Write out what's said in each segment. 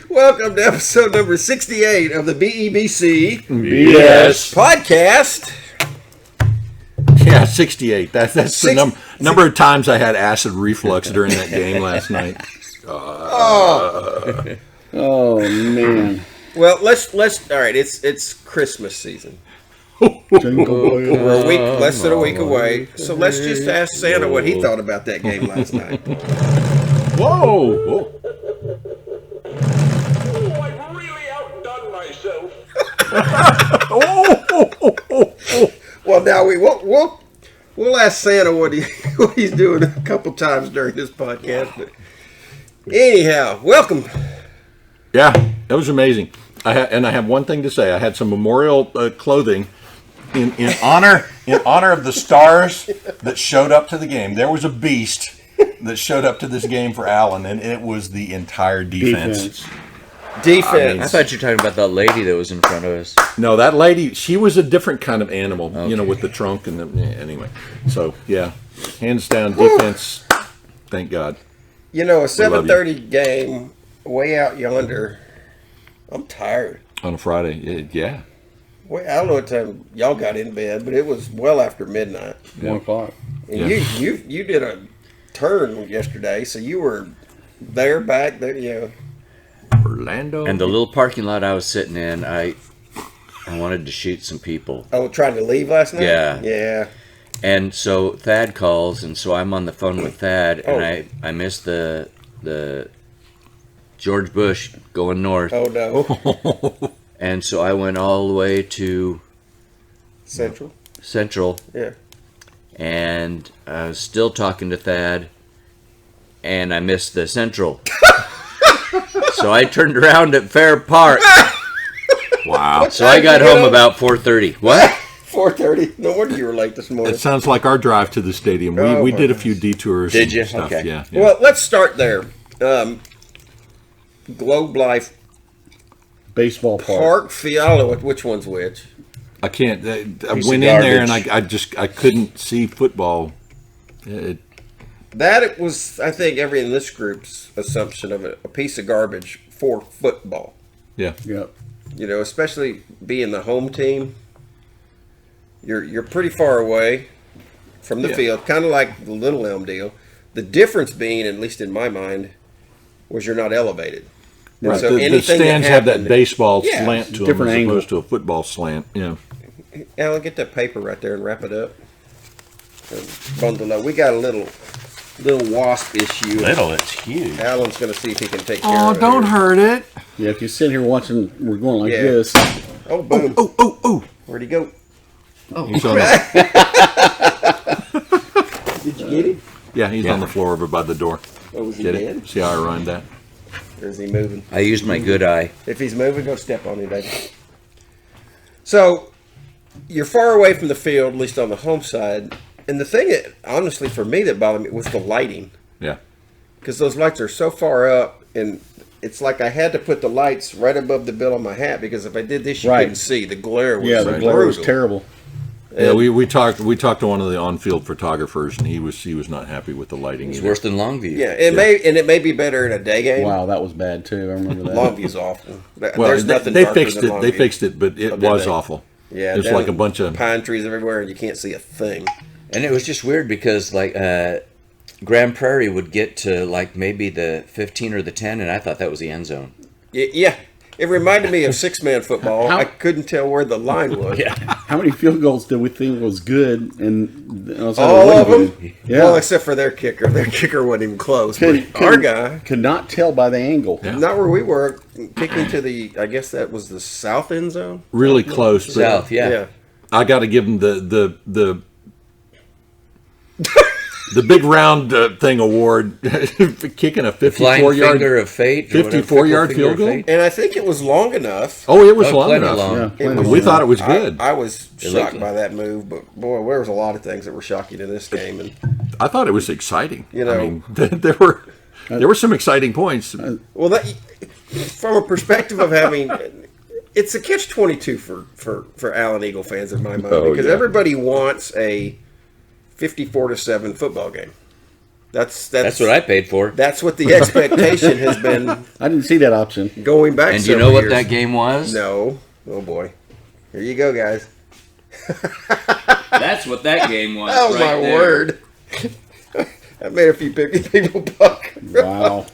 Welcome to episode number 68 of the BEBC BS Podcast. Yeah, 68. That's the number of times I had acid reflux during that game last night. Oh man. Well, let's all right, it's Christmas season. We're a week, less than a week away. So let's just ask Santa what he thought about that game last night. Whoa. I've really outdone myself. Well, now we'll ask Santa what he's doing a couple times during this podcast. But anyhow, welcome. Yeah, that was amazing. I have one thing to say. I had some memorial clothing in honor of the stars that showed up to the game. There was a beast that showed up to this game for Allen, and it was the entire defense. Defense. I thought you were talking about that lady that was in front of us. No, that lady, she was a different kind of animal, with the trunk and anyway. So, yeah, hands down defense, thank God. A 7:30 game way out yonder. I'm tired. On a Friday, yeah. Well, I don't know what time y'all got in bed, but it was well after midnight. 1 o'clock. And you did a turn yesterday, so you were back there, Orlando. And the little parking lot I was sitting in, I wanted to shoot some people. Oh, trying to leave last night? Yeah. Yeah. And so Thad calls, and so I'm on the phone with Thad, and I missed the George Bush going north. Oh, no. And so I went all the way to Central. Yeah. And I was still talking to Thad, and I missed the Central. So I turned around at Fair Park. Wow. So I got home about 4:30. What? 4:30? No wonder you were late this morning. It sounds like our drive to the stadium. We did a few detours. Did you? And stuff. Okay. Yeah. Well, let's start there. Globe Life Baseball park. Field. I don't know which one's which. I can't. I went in there and I couldn't see football. That was, I think, everyone in this group's assumption of it, a piece of garbage for football. Yeah. Yep. Especially being the home team. You're pretty far away from the field, kind of like the Little Elm deal. The difference being, at least in my mind, was you're not elevated. And Right. so The stands have that baseball slant to them different as angle. opposed to a football slant. Yeah. Alan, get that paper right there and wrap it up. And bundle up. We got a little wasp issue. It's huge. Alan's going to see if he can take care Oh, of it. don't hurt it. Yeah, if you sit here watching, we're going like Yeah. this. Oh, boom. Oh. Where'd he go? He's on the, Did you get him? yeah, he's on the floor over by the door. Oh, was he Get dead? it? See how I rhymed that? Or is he moving? I used my good eye. If he's moving, go step on him, baby. So, you're far away from the field, at least on the home side. And the thing that, honestly, for me that bothered me was the lighting. Yeah. Because those lights are so far up, and it's like I had to put the lights right above the bill on my hat, because if I did this, you couldn't see. The glare was The glare was brutal. terrible. Yeah, we talked to one of the on-field photographers, and he was not happy with the lighting. It's either. worse than Longview. Yeah, it may be better in a day game. Wow, that was bad too. I remember that. Longview's awful. Well, There's nothing they darker fixed than it. They Longview. fixed it, but it did was they? awful. Yeah, it's like a bunch of pine trees everywhere, and you can't see a thing. And it was just weird because Grand Prairie would get to maybe the 15 or the 10, and I thought that was the end zone. Yeah. It reminded me of six-man football. I couldn't tell where the line was. How many field goals did we think was good? And All of them? Yeah. Well, except for their kicker. Their kicker wasn't even close. But our guy, could not tell by the angle. Yeah. not where we were, kicking to I guess that was the south end zone? really close. But South, yeah. I got to give him the big round thing award for kicking a Flying 54-yard finger of fate. or whatever, 54-yard finger field of goal? fate. And I think it was long enough. Oh, it was long plenty enough. long. Yeah, It plenty was- We thought it was good. I was It shocked looked- by that move, but boy, there was a lot of things that were shocking in this game. And I thought it was exciting. You know. I mean, there were some exciting points. well, that, from a perspective of having, it's a catch-22 for Allen Eagle fans in my mind, because everybody wants a 54-7 football game. That's That's what I paid for. That's what the expectation has been I didn't see that option. going back. And do you know what that game was? No. Oh boy. Here you go, guys. That's what that game was. Oh right my there. word. That made a few people buck. Wow.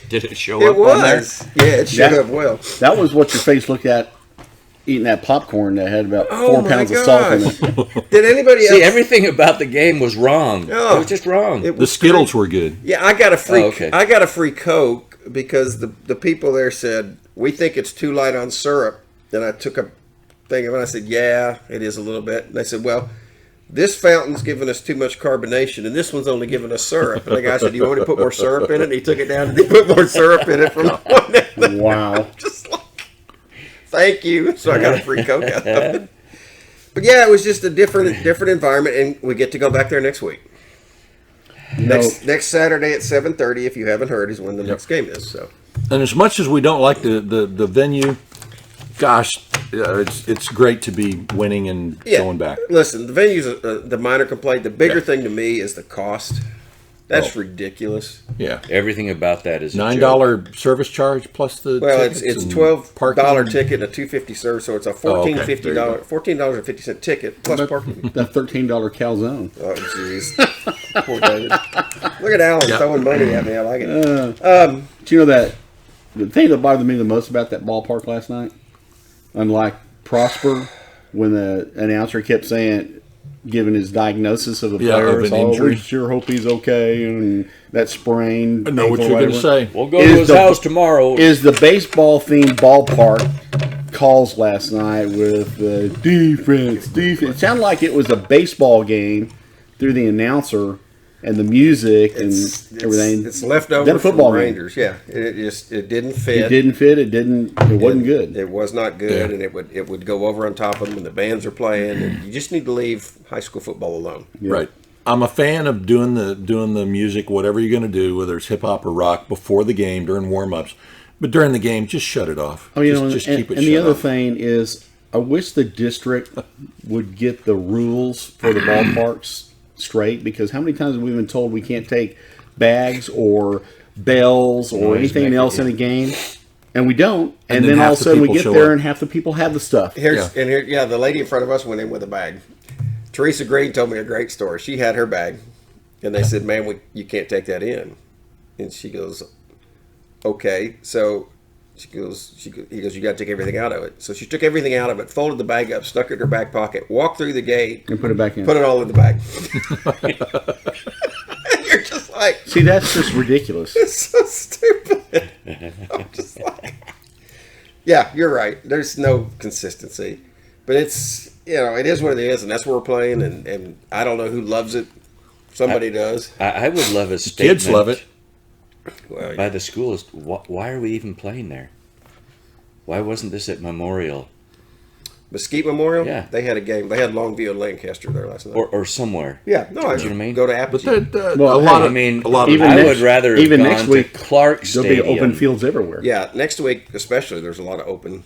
Did it show It up on there? was. Yeah, it showed Yeah. up well. That was what your face looked at eating that popcorn that had about Oh 4 my pounds of salt in gosh. it. Did anybody else? See, everything about the game was wrong. Oh. It was just wrong. It The was Skittles were good. Yeah, I got a free. Oh, okay. I got a free Coke because the people there said we think it's too light on syrup. And I took a thing of it. And I said, yeah, it is a little bit. And they said, well, this fountain's giving us too much carbonation, and this one's only giving us syrup. And the guy said, do you want me to put more syrup in it? And he took it down and he put more syrup in it from one end. Wow. Just like, thank you. So I got a free Coke out of it. But yeah, it was just a different environment, and we get to go back there next week. Next Saturday at 7:30, if you haven't heard, is when the next game is. So, And as much as we don't like the venue, gosh, it's great to be winning and going back. Listen, the venue's the minor complaint. The bigger Yeah. thing to me is the cost. That's ridiculous. Yeah. Everything about that is a joke. $9 service charge plus the Well, tickets it's and $12 parking. ticket and a $2.50 service, so it's a okay. There you $14.50 ticket plus parking. That $13 calzone. Oh, jeez. Poor David. Look at Alan throwing money at me. I like it. Do you know that the thing that bothered me the most about that ballpark last night, unlike Prosper, when the announcer kept saying, giving his diagnosis of a player, of an so, injury. we sure hope he's okay, and that sprain. I know what you're going to say. We'll go Is to his the- house tomorrow. Is the baseball-themed ballpark calls last night with the defense? It sounded like it was a baseball game through the announcer and the music and everything. It's leftover Then a from football game. Rangers. Yeah, it didn't fit. It didn't fit. It wasn't good. It was not good, Yeah. and it would go over on top of them when the bands are playing. And you just need to leave high school football alone. Right. I'm a fan of doing the music, whatever you're going to do, whether it's hip hop or rock, before the game, during warm-ups. But during the game, just shut it off. Oh, you just, know, just and, keep it and shut the other off. thing is, I wish the district would get the rules for the ballparks straight, because how many times have we been told we can't take bags or bells or anything else in a game, and we don't, and then then all half of a the sudden we people get show there up. and half the people have the stuff. The lady in front of us went in with a bag. Teresa Green told me a great story. She had her bag, and they said, "Man, you can't take that in." And she goes, "Okay." So he goes, "You got to take everything out of it." So she took everything out of it, folded the bag up, stuck it in her back pocket, walked through the gate, And put it back in. put it all in the bag. And you're just like, See, that's just ridiculous. it's so stupid. I'm just like, yeah, you're right. There's no consistency, but it's, it is what it is, and that's where we're playing. And I don't know who loves it. Somebody does. I would love a statement. Kids love it. Well, By the school is why are we even playing there? Why wasn't this at Memorial Mesquite Memorial. Yeah. They had a game. They had Longview and Lancaster there last night. or somewhere? yeah, no, I you know what I mean? go to But Apogee. Well, a lot hey, of I mean, a lot even of I next- would rather have even gone next week, to Clark There'll be Stadium. open fields everywhere. Yeah, next week especially. There's a lot of open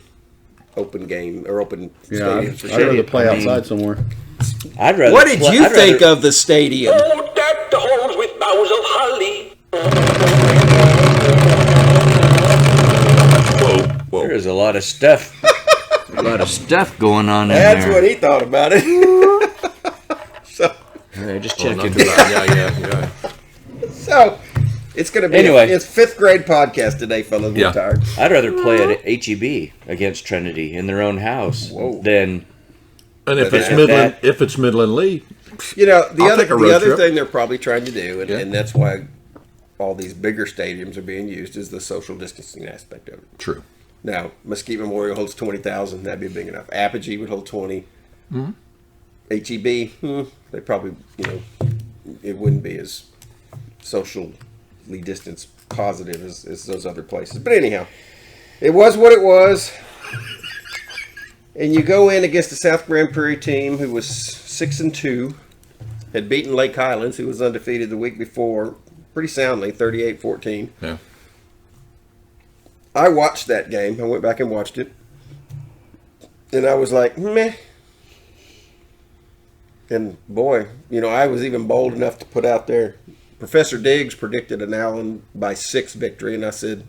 game or open Yeah, stadiums for I'd rather sure. play I mean- outside somewhere. I'd rather. What did play- you I'd think rather- of the stadium? Oh, deck the halls with boughs of holly. whoa. There is a lot of stuff. A lot of stuff going on in That's there. what he thought about it. So. All right, just Not checking. too bad. Yeah. So, it's going to be Anyway. it's fifth grade podcast today, fellas. We're Yeah. tired. I'd rather play at HEB against Trinity in their own house Whoa. than And if But it's that- Midland, if it's Midland Lee, The I'll take a road other trip. thing they're probably trying to do, and, Yeah. and that's why all these bigger stadiums are being used, is the social distancing aspect of it. true. Now, Mesquite Memorial holds 20,000. That'd be big enough. Apogee would hold 20. HEB, they probably, it wouldn't be as socially distance positive as those other places. But anyhow, it was what it was. And you go in against the South Grand Prairie team, who was 6-2, had beaten Lake Highlands, who was undefeated the week before, pretty soundly, 38-14. Yeah. I watched that game. I went back and watched it. And I was like, meh. And boy, I was even bold enough to put out there, Professor Diggs predicted an Allen by 6 victory, and I said,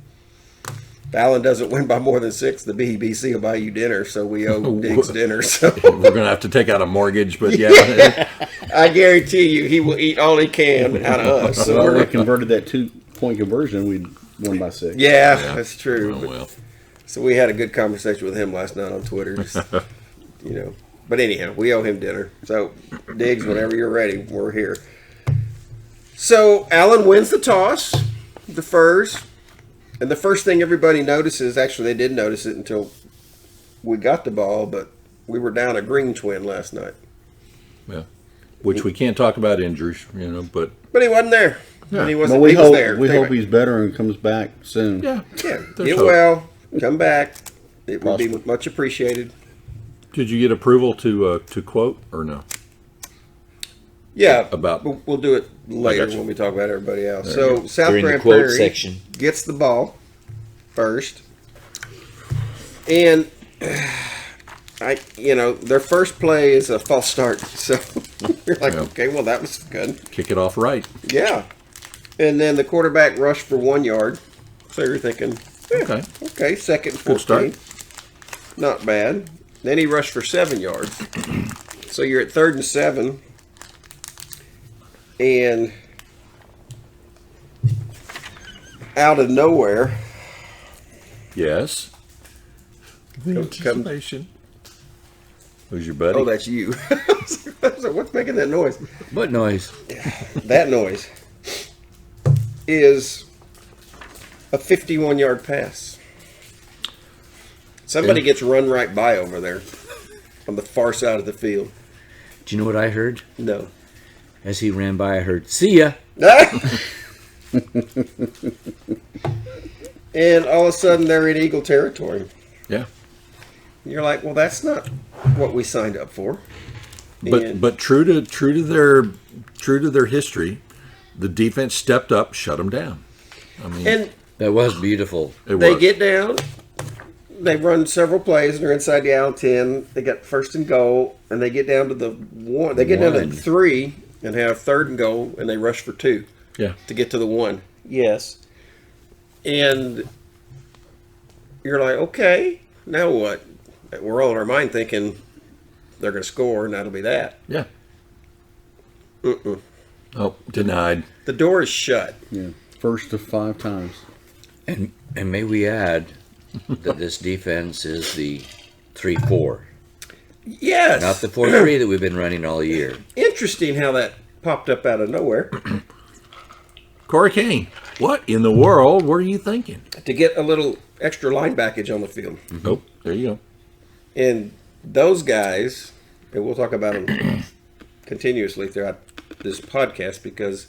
if Allen doesn't win by more than 6, the BEBC will buy you dinner, so we owe Diggs dinner. So We're going to have to take out a mortgage, but yeah. I guarantee you he will eat all he can out of us. So So we converted that 2-point conversion. We won by 6. yeah, that's true. Oh, But- well. So we had a good conversation with him last night on Twitter. Just, But anyhow, we owe him dinner. So Diggs, whenever you're ready, we're here. So Allen wins the toss, defers, and the first thing everybody notices, actually they didn't notice it until we got the ball, but we were down a green twin last night. Yeah. Which we can't talk about injuries, but But he wasn't there. Yeah. And he But wasn't. we he was hope there. we hope he's better and comes back soon. yeah. Yeah, There's get hope. well, come back. It would be Possible. much appreciated. Did you get approval to quote or no? Yeah, About- we'll do it later gotcha. when we talk about everybody else. So South During the Grand quote Prairie section. gets the ball first, and their first play is a false start. So you're like, Yeah. okay, well that was good. Kick it off right. Yeah, and then the quarterback rushed for 1 yard. So you're thinking, Okay. okay, second and Good 14, start. not bad. Then he rushed for 7 yards. So you're at 3rd and 7. And out of nowhere, Yes. The anticipation. Who's your buddy? oh, that's you. I was like, what's making that noise? What noise? That noise is a 51-yard pass. Somebody gets run right by over there on the far side of the field. Do you know what I heard? No. As he ran by, I heard, "See ya." And all of a sudden, they're in Eagle territory. Yeah. You're like, well, that's not what we signed up for. And- But true to their history, the defense stepped up, shut them down. I mean, And That was beautiful. it they was. get down. They run several plays, and they're inside the Allen 10. They got 1st and goal, and they get down to the 1. They get down to One. 3 and have 3rd and goal, and they rush for 2 Yeah. to get to the 1. Yes. And you're like, okay, now what? We're all in our mind thinking they're going to score, and that'll be that. Yeah. Oh, denied. The door is shut. Yeah. First of 5 times. And may we add that this defense is the 3-4, Yes. not the 4-3 that we've been running all year. Interesting how that popped up out of nowhere. Corey Kane, what in the world were you thinking? To get a little extra line backage on the field. Oh, there you go. And those guys, and we'll talk about them continuously throughout this podcast, because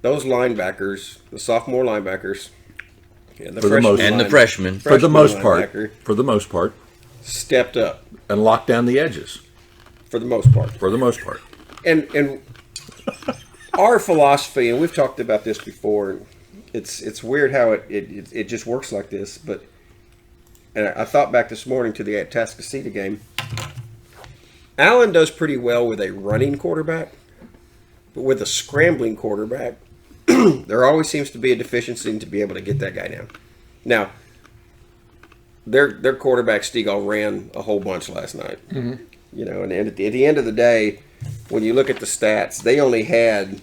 those linebackers, the sophomore linebackers, and the For the freshman most- And the freshman. For the most part. linebacker For the most part. stepped up And locked down the edges. for the most part. For the most part. And our philosophy, and we've talked about this before, it's weird how it just works like this, but and I thought back this morning to the Atascocita game. Allen does pretty well with a running quarterback, but with a scrambling quarterback, there always seems to be a deficiency to be able to get that guy down. Now, their quarterback Stegall ran a whole bunch last night. And at the end of the day, when you look at the stats, they only had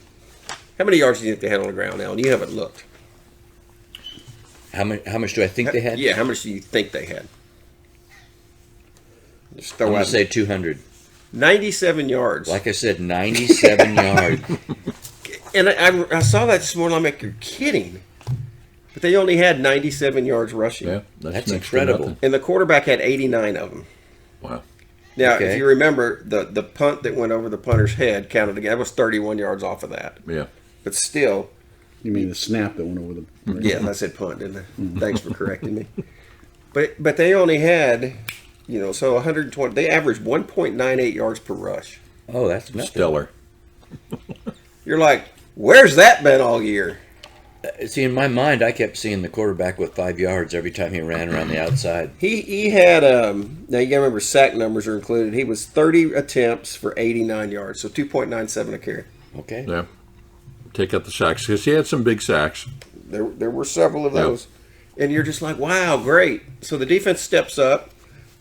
how many yards do you think they had on the ground, Alan? You haven't looked. How much do I think they had? Yeah, how much do you think they had? Just I'm throw going out to say 200. 97 yards. Like I said, 97 yards. And I saw that this morning. I'm like, you're kidding. But they only had 97 yards rushing. Yeah. That's next to incredible. nothing. And the quarterback had 89 of them. Wow. Now, Okay. if you remember, the punt that went over the punter's head counted again. That was 31 yards off of that. Yeah. But still, You mean the snap that went over the. yeah, I said punt, didn't I? Thanks for correcting me. But they only had, so 120. They averaged 1.98 yards per rush. Oh, that's nothing. Stellar. You're like, where's that been all year? See, in my mind, I kept seeing the quarterback with 5 yards every time he ran around the outside. He had now you gotta remember sack numbers are included. He was 30 attempts for 89 yards, so 2.97 a carry. Okay. Yeah. take out the sacks because he had some big sacks. There were several of those. And you're just like, wow, great. So the defense steps up.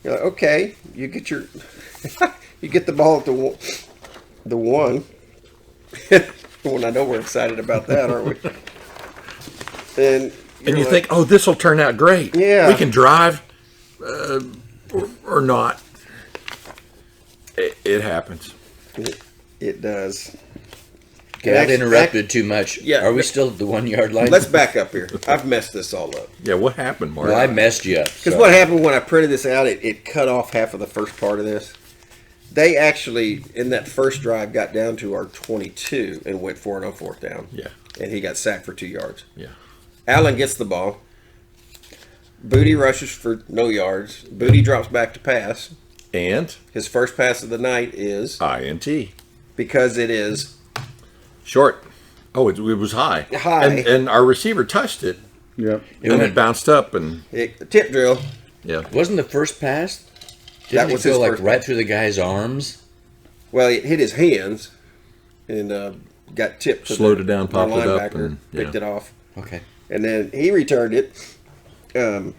You're like, okay, you get your you get the ball at the one. Well, I know we're excited about that, aren't we? And you think, oh, this will turn out great. Yeah. We can drive or not. It happens. It does. Got interrupted too much. Yeah. Are we still at the 1 yard line? Let's back up here. I've messed this all up. Yeah, what happened, Mark? Well, I messed you up. Because what happened when I printed this out, it cut off half of the first part of this. They actually, in that first drive, got down to our 22 and went for it on fourth down. Yeah. And he got sacked for 2 yards. Yeah. Allen gets the ball. Booty rushes for no yards. Booty drops back to pass. And His first pass of the night is INT. because it is Short. Oh, it was high. High. And our receiver touched it. Yep. And it bounced up and tip drill. yeah. Wasn't the first pass? That Didn't was it his go like first right through the guy's arms? Well, it hit his hands and got tipped. To Slowed the- it down, the popped it up, linebacker, and, picked yeah. it off. Okay. And then he returned it down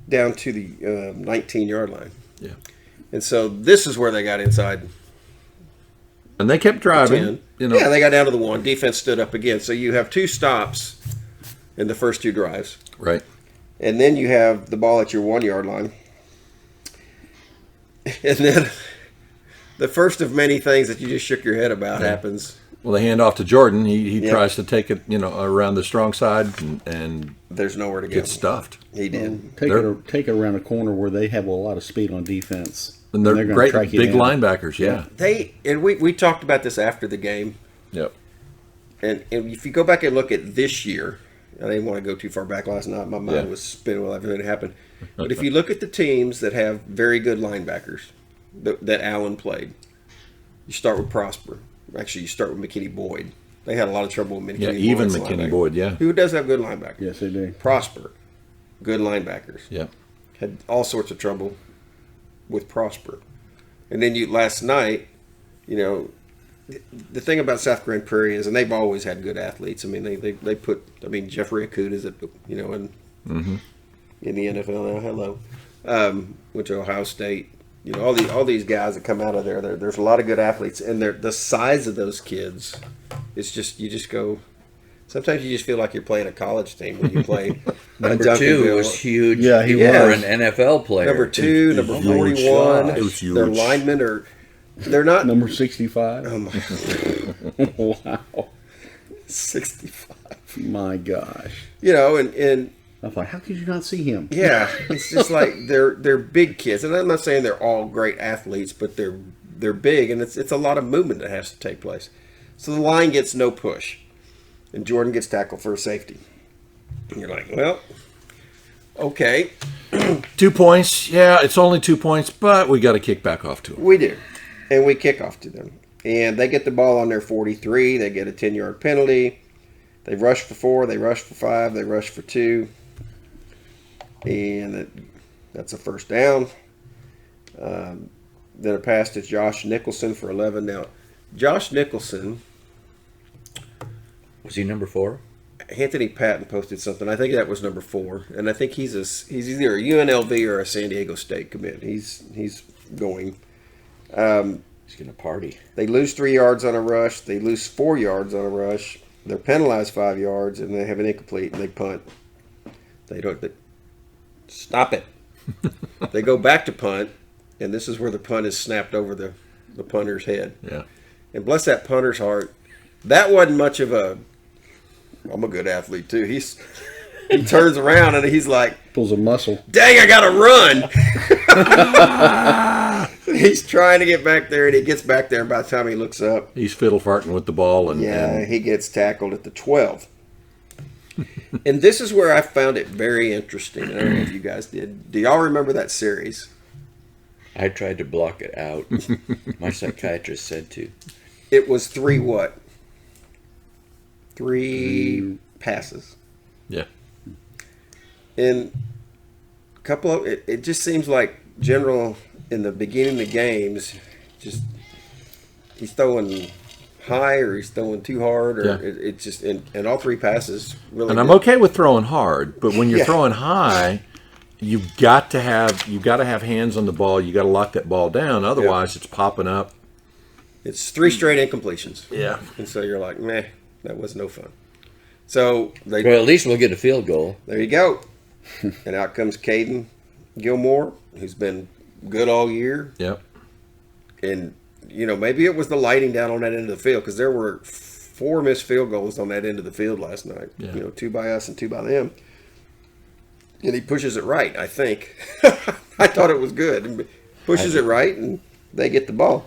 to the 19-yard line. Yeah. And so this is where they got inside. And they kept driving. 10. You know. Yeah, they got down to the 1. Defense stood up again. So you have 2 stops in the first 2 drives. Right. And then you have the ball at your 1-yard line. And then the first of many things that you just shook your head about happens. Well, they hand off to Jordan. He Yeah. tries to take it, around the strong side and There's nowhere to go. gets stuffed. He did. Take it around a corner where they have a lot of speed on defense. And they're gonna great track you big down. linebackers. Yeah. We talked about this after the game. Yep. And if you go back and look at this year, I didn't want to go too far back last night. My mind Yeah. was spinning while everything happened. But if you look at the teams that have very good linebackers that Allen played, you start with Prosper. Actually, you start with McKinney Boyd. They had a lot of trouble with McKinney Yeah, Boyd. even McKinney Boyd, yeah. Who does have good linebackers? Yes, they do. Prosper, good linebackers. Yeah. Had all sorts of trouble with Prosper. And then last night, the thing about South Grand Prairie is, and they've always had good athletes. I mean, they put, Jeffrey Akut is in the NFL now. Hello, went to Ohio State. All these guys that come out of there. There's a lot of good athletes, and the size of those kids. It's just you just go. Sometimes you just feel like you're playing a college team when you play. Number 2 was huge. Yeah, he you were was. an NFL player. Number 2, number Oh my 41. gosh. It was huge. Their linemen are. They're not. Number 65. Oh my. Wow. 65. My gosh. And I thought, how could you not see him? yeah, it's just like they're big kids, and I'm not saying they're all great athletes, but they're big, and it's a lot of movement that has to take place. So the line gets no push, and Jordan gets tackled for a safety. And you're like, well, okay, 2 points. Yeah, it's only 2 points, but we got to kick back off to them. we do, and we kick off to them, and they get the ball on their 43. They get a 10-yard penalty. They rush for 4. They rush for 5. They rush for 2. And that's a first down. Then a pass to Josh Nicholson for 11. Now, Josh Nicholson, Was he number 4? Anthony Patton posted something. I think that was number 4, and I think he's either a UNLV or a San Diego State commit. He's going. He's going to party. They lose 3 yards on a rush. They lose 4 yards on a rush. They're penalized 5 yards, and they have an incomplete, and they punt. Stop it. They go back to punt, and this is where the punt is snapped over the punter's head. Yeah. And bless that punter's heart, that wasn't much of a. I'm a good athlete too. He turns around and he's like, Pulls a muscle. "Dang, I gotta run!" He's trying to get back there, and he gets back there. And by the time he looks up, He's fiddle farting with the ball, and he gets tackled at the 12. And this is where I found it very interesting. I don't know if you guys did. Do y'all remember that series? I tried to block it out. My psychiatrist said to. It was 3 what? 3 passes. yeah. And a couple of it just seems like General in the beginning of the games, just he's throwing high or he's throwing too hard, or Yeah. it's just and all three passes really. And I'm good. okay with throwing hard, but when you're Yeah. throwing high, you've got to have hands on the ball. You got to lock that ball down, otherwise it's popping up. It's 3 straight incompletions. Yeah. And so you're like, meh, that was no fun. So Well, at least we'll get a field goal. there you go. And out comes Caden Gilmore, who's been good all year. Yep. And, maybe it was the lighting down on that end of the field, because there were 4 missed field goals on that end of the field last night. Yeah. 2 by us and 2 by them. And he pushes it right, I think. I thought it was good. Pushes it right, and they get the ball.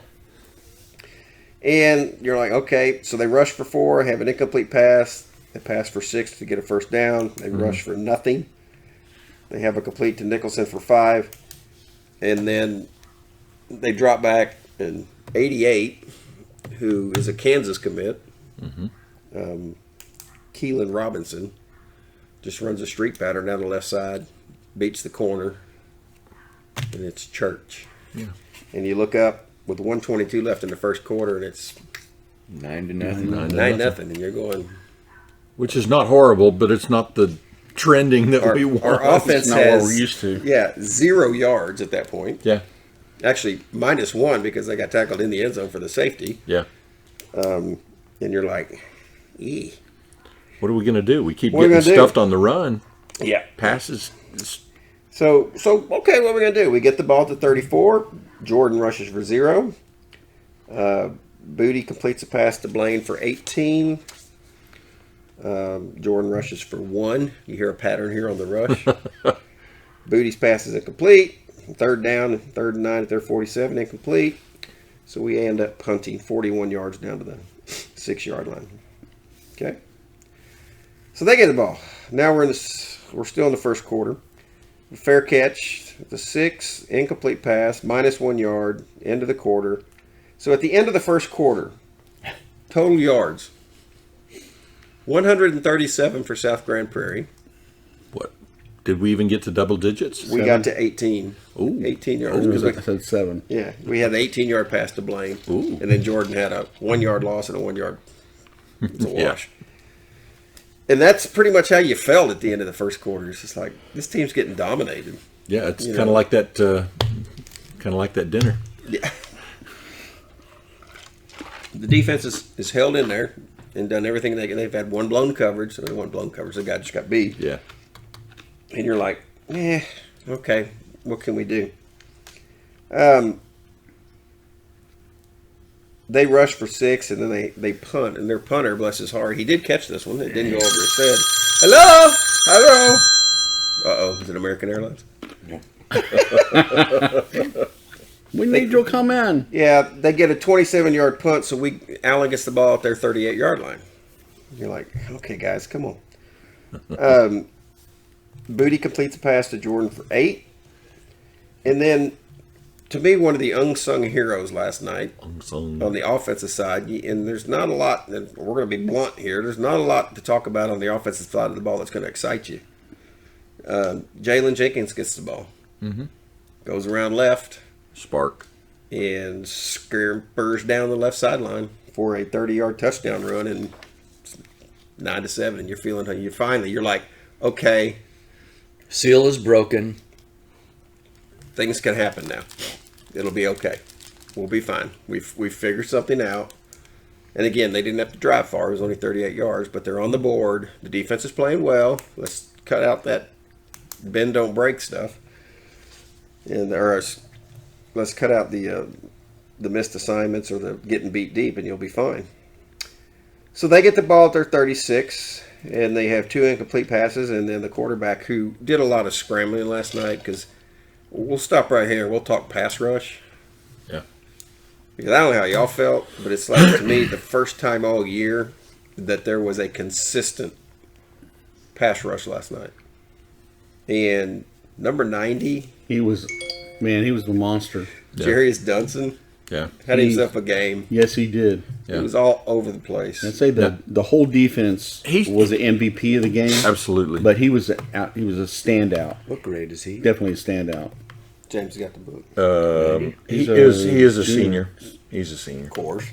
And you're like, okay, so they rush for 4, have an incomplete pass. They pass for 6 to get a first down. They rush for nothing. They have a complete to Nicholson for 5. And then they drop back, and 88, who is a Kansas commit, Keelan Robinson, just runs a streak pattern down the left side, beats the corner, and it's church. Yeah. And you look up with 1:22 left in the first quarter, and it's 9-0. 9-0, and you're going. Which is not horrible, but it's not the trending that we want. Our offense It's not has what we're used to. 0 yards at that point. Yeah. Actually, -1 because they got tackled in the end zone for the safety. Yeah. And you're like, ee. What are we going to do? We keep What are we getting gonna do? stuffed on the run. Yeah. Passes. So okay, what are we going to do? We get the ball to 34. Jordan rushes for 0. Booty completes a pass to Blaine for 18. Jordan rushes for 1. You hear a pattern here on the rush. Booty's pass is incomplete. 3rd down, 3rd and 9 at their 47, incomplete. So we end up punting 41 yards down to the 6-yard line. Okay. So they get the ball. Now we're still in the first quarter. Fair catch, the 6, incomplete pass, -1 yard, end of the quarter. So at the end of the first quarter, total yards, 137 for South Grand Prairie. What? Did we even get to double digits? We got to 18. Ooh. 18 yards. I 'Cause we- said 7. yeah, we had an 18-yard pass to Blaine. Ooh. And then Jordan had a 1-yard loss and a 1-yard. It's a Yeah. wash. And that's pretty much how you felt at the end of the first quarter. It's just like, this team's getting dominated. Yeah, it's You kind know. of like that. Kind of like that dinner. Yeah. The defense is held in there and done everything they can. They've had one blown coverage. So they one blown coverage. The guy just got beat. Yeah. And you're like, okay, what can we do? They rush for 6, and then they punt. And their punter, bless his heart, he did catch this one. It didn't go over his head. Hello? Uh-oh, is it American Airlines? We need you to come in. Yeah, they get a 27-yard punt, so Allen gets the ball at their 38-yard line. You're like, okay, guys, come on. Booty completes a pass to Jordan for 8. And then, to me, one of the unsung heroes last night on the offensive side, and there's not a lot, and we're going to be blunt here, there's not a lot to talk about on the offensive side of the ball that's going to excite you. Jalen Jenkins gets the ball. Mm-hmm. Goes around left. Spark. And scampers down the left sideline for a 30-yard touchdown run, and 9-7. And you're feeling, you're like, okay, Seal is broken. things can happen now. It'll be okay. We'll be fine. We've figured something out. And again, they didn't have to drive far. It was only 38 yards, but they're on the board. The defense is playing well. Let's cut out that bend don't break stuff, let's cut out the missed assignments or the getting beat deep, and you'll be fine. So they get the ball at their 36, and they have 2 incomplete passes, and then the quarterback, who did a lot of scrambling last night, because we'll stop right here. We'll talk pass rush. Yeah. Because I don't know how y'all felt, but it's like, to me, the first time all year that there was a consistent pass rush last night. And number 90, He was the monster. Yeah. Jarius Dunson, Yeah. had himself a game. Yes, he did. Yeah. It was all over the place. I'd say the whole defense was the MVP of the game. Absolutely. But he was a standout. What grade is he? Definitely a standout. James got the book. He He's is a junior. senior. He's a senior. Of course.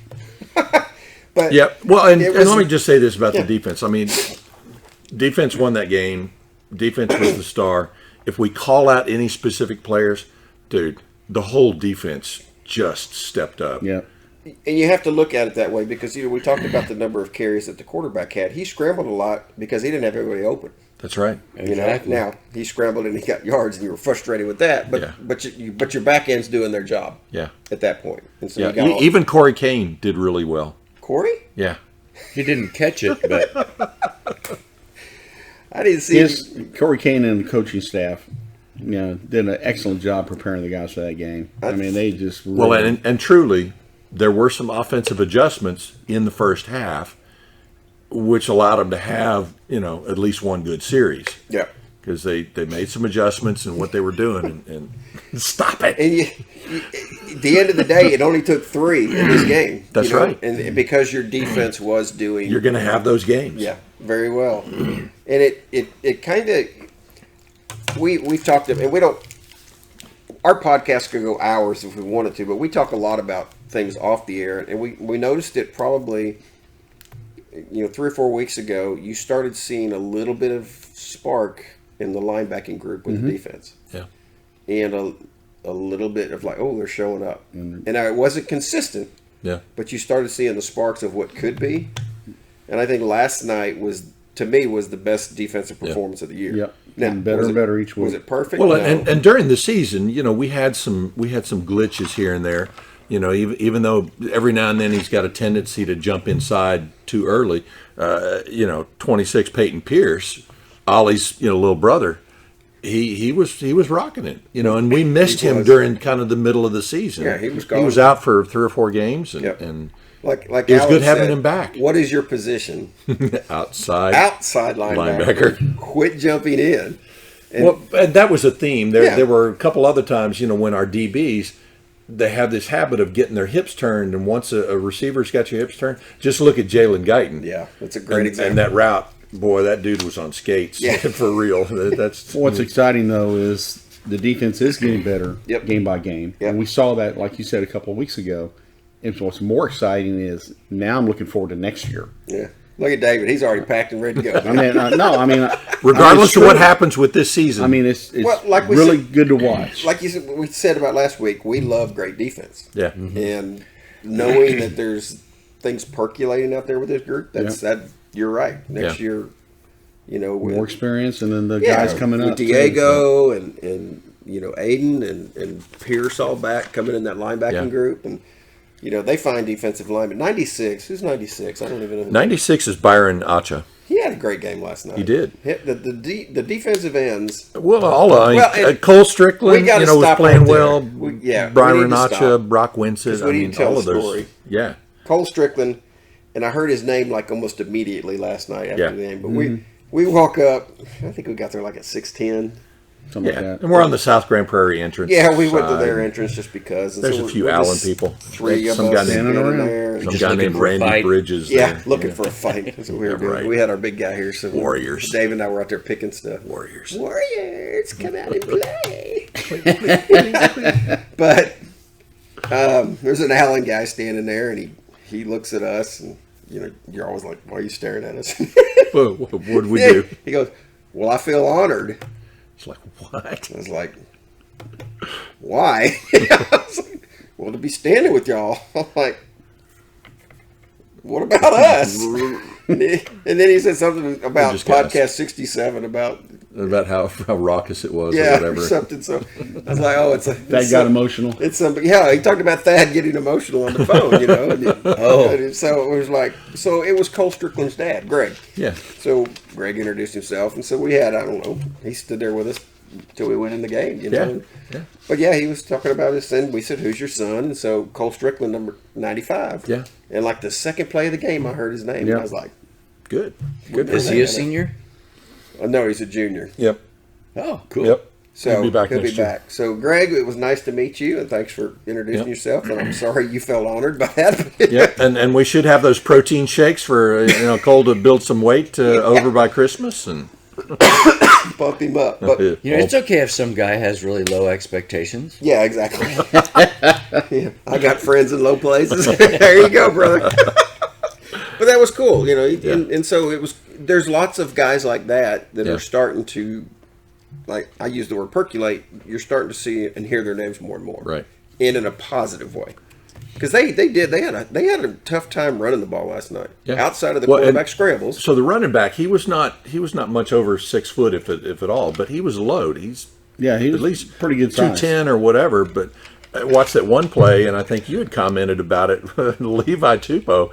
But Yeah. Well, and it was- let me just say this about Yeah. the defense. I mean, defense won that game. Defense was the star. If we call out any specific players, dude, the whole defense just stepped up. Yeah. And you have to look at it that way because we talked about the number of carries that the quarterback had. He scrambled a lot because he didn't have everybody open. That's right. Exactly. Now he scrambled and he got yards, and you were frustrated with that. But Yeah. but your back end's doing their job. Yeah. At that point, and so Yeah. you got all- Even Corey Kane did really well. Corey. Yeah. He didn't catch it, but I didn't see. Yes, Corey Kane and the coaching staff, did an excellent job preparing the guys for that game. I mean, they just Well, really, and truly, there were some offensive adjustments in the first half, which allowed them to have, at least one good series. Yeah. Because they made some adjustments in what they were doing. And stop it. And at the end of the day, it only took 3 in this game. That's right. And because your defense was doing, You're going to have those games. yeah, very well. And it kind of we've talked and we don't. Our podcast could go hours if we wanted to, but we talk a lot about things off the air, and we noticed it probably 3 or 4 weeks ago. You started seeing a little bit of spark in the linebacking group with the defense. Yeah. And a little bit of like, oh, they're showing up. And now it wasn't consistent, Yeah. but you started seeing the sparks of what could be. And I think last night was the best defensive performance of the year. Yep. Now, And better was and it- better each Was week. it perfect? Well, No. and during the season, we had some glitches here and there. Even though every now and then he's got a tendency to jump inside too early. 26 Peyton Pierce, Ollie's little brother, he was rocking it. And we missed him was. during kind of the middle of the season. Yeah, he was He gone. was out for 3 or 4 games, and, Yep. and like it was Alan good having said, him back. What is your position? outside. Outside linebacker. Quit jumping in. And Well, and that was a theme. There, Yeah. there were a couple other times, when our DBs, they have this habit of getting their hips turned, and once a receiver's got your hips turned, just look at Jalen Guyton. yeah, that's a great and, example. and that route, boy, that dude was on skates. Yeah. For real. That's What's exciting, though, is the defense is getting better Yep. game by game. Yep. And we saw that, like you said, a couple of weeks ago. And what's more exciting is now I'm looking forward to next year. Yeah. Look at David. He's already packed and ready to go. I mean, regardless it's of what true. happens with this season. I mean, it's Well, like we really said- good to watch. Like you said, we said about last week, we love great defense. yeah. And knowing that there's things percolating out there with this group, that you're right. Next year, with More experience, and then the guys coming with up. too. Diego and Aiden and Pierce all back coming in that linebacking Yeah. group, and they find defensive linemen. 96. Who's 96? I don't even know. 96 is Byron Acha. He had a great game last night. He did. The defensive ends. Well, and Cole Strickland, we gotta was stop playing right there. well. We need Byron to Acha, stop. Brock Winsett. we need to tell all of the those. story. Yeah. Cole Strickland, and I heard his name like almost immediately last night after Yeah. the game. But we walk up. I think we got there like at 6:10. Something Yeah. like that. And we're on the South Grand Prairie entrance. Yeah, we went to side. their entrance just because. And There's so a few we're Allen just people. Three of Some us guy named- standing Standing there. Some Just guy looking named for a Randy fight. Bridges. Yeah, there. looking for a fight. That's what we were doing. right. We had our big guy here, so Warriors. Dave and I were out there picking stuff. Warriors. Warriors, come out and play. But there's an Allen guy standing there, and he looks at us, and you're always like, "Why are you staring at us?" What did we do? He goes, "Well, I feel honored." It's like, what? I was like, "Why?" I was like, "Well, to be standing with y'all." I'm like, "What about us?" And then he said something about just got us. podcast 67 about About how raucous it was or or whatever. something. So I was like, "Oh, it's a That it's got some- emotional. It's something." Yeah, he talked about Thad getting emotional on the phone. And so it was like, so it was Cole Strickland's dad, Greg. Yeah. So Greg introduced himself, and so we had, I don't know, he stood there with us till we went in the game, Yeah. Yeah. But yeah, he was talking about his son. We said, "Who's your son?" And so Cole Strickland, number 95. Yeah. And like the second play of the game, I heard his name. Yeah. And I was like, Good. Good. Is he a senior? "No, he's a junior." Yep. Oh, cool. Yep. So He'll be back next year. back. So Greg, it was nice to meet you, and thanks for introducing Yep. yourself. And I'm sorry you felt honored by that. Yeah, and we should have those protein shakes for Cole to build some weight over by Christmas, and Bump him up. But It's okay if some guy has really low expectations. yeah, exactly. Yeah, I got friends in low places. There you go, brother. that was cool, and so it was. There's lots of guys like that Yeah. are starting to, like I use the word percolate. You're starting to see and hear their names more and more, Right. And in a positive way, because they had a tough time running the ball last night, Yeah. outside of the Well, and- quarterback scrambles. So the running back, he was not much over 6 foot, if at all, but he was a load. He's Yeah, he was at least pretty good size. 210 or whatever. But I watched that one play, and I think you had commented about it. Levi Tupou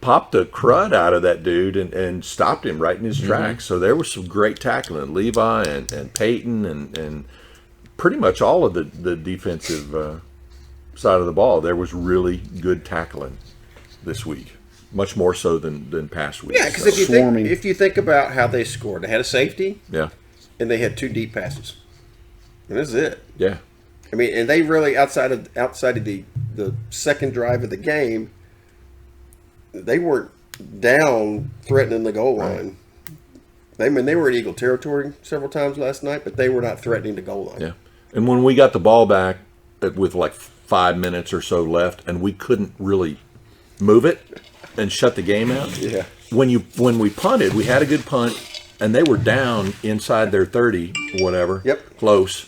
popped the crud out of that dude and stopped him right in his tracks. So there was some great tackling. Levi and Peyton and pretty much all of the defensive side of the ball. There was really good tackling this week. Much more so than past weeks. Yeah, because So, if you think about how they scored, they had a safety yeah, and they had 2 deep passes, and this is it. yeah. I mean, and they really outside of the second drive of the game, they weren't down threatening the goal line. They were in Eagle territory several times last night, but they were not threatening the goal line. Yeah, and when we got the ball back with like 5 minutes or so left, and we couldn't really move it and shut the game out. Yeah. When we punted, we had a good punt, and they were down inside their 30, whatever. Yep. Close.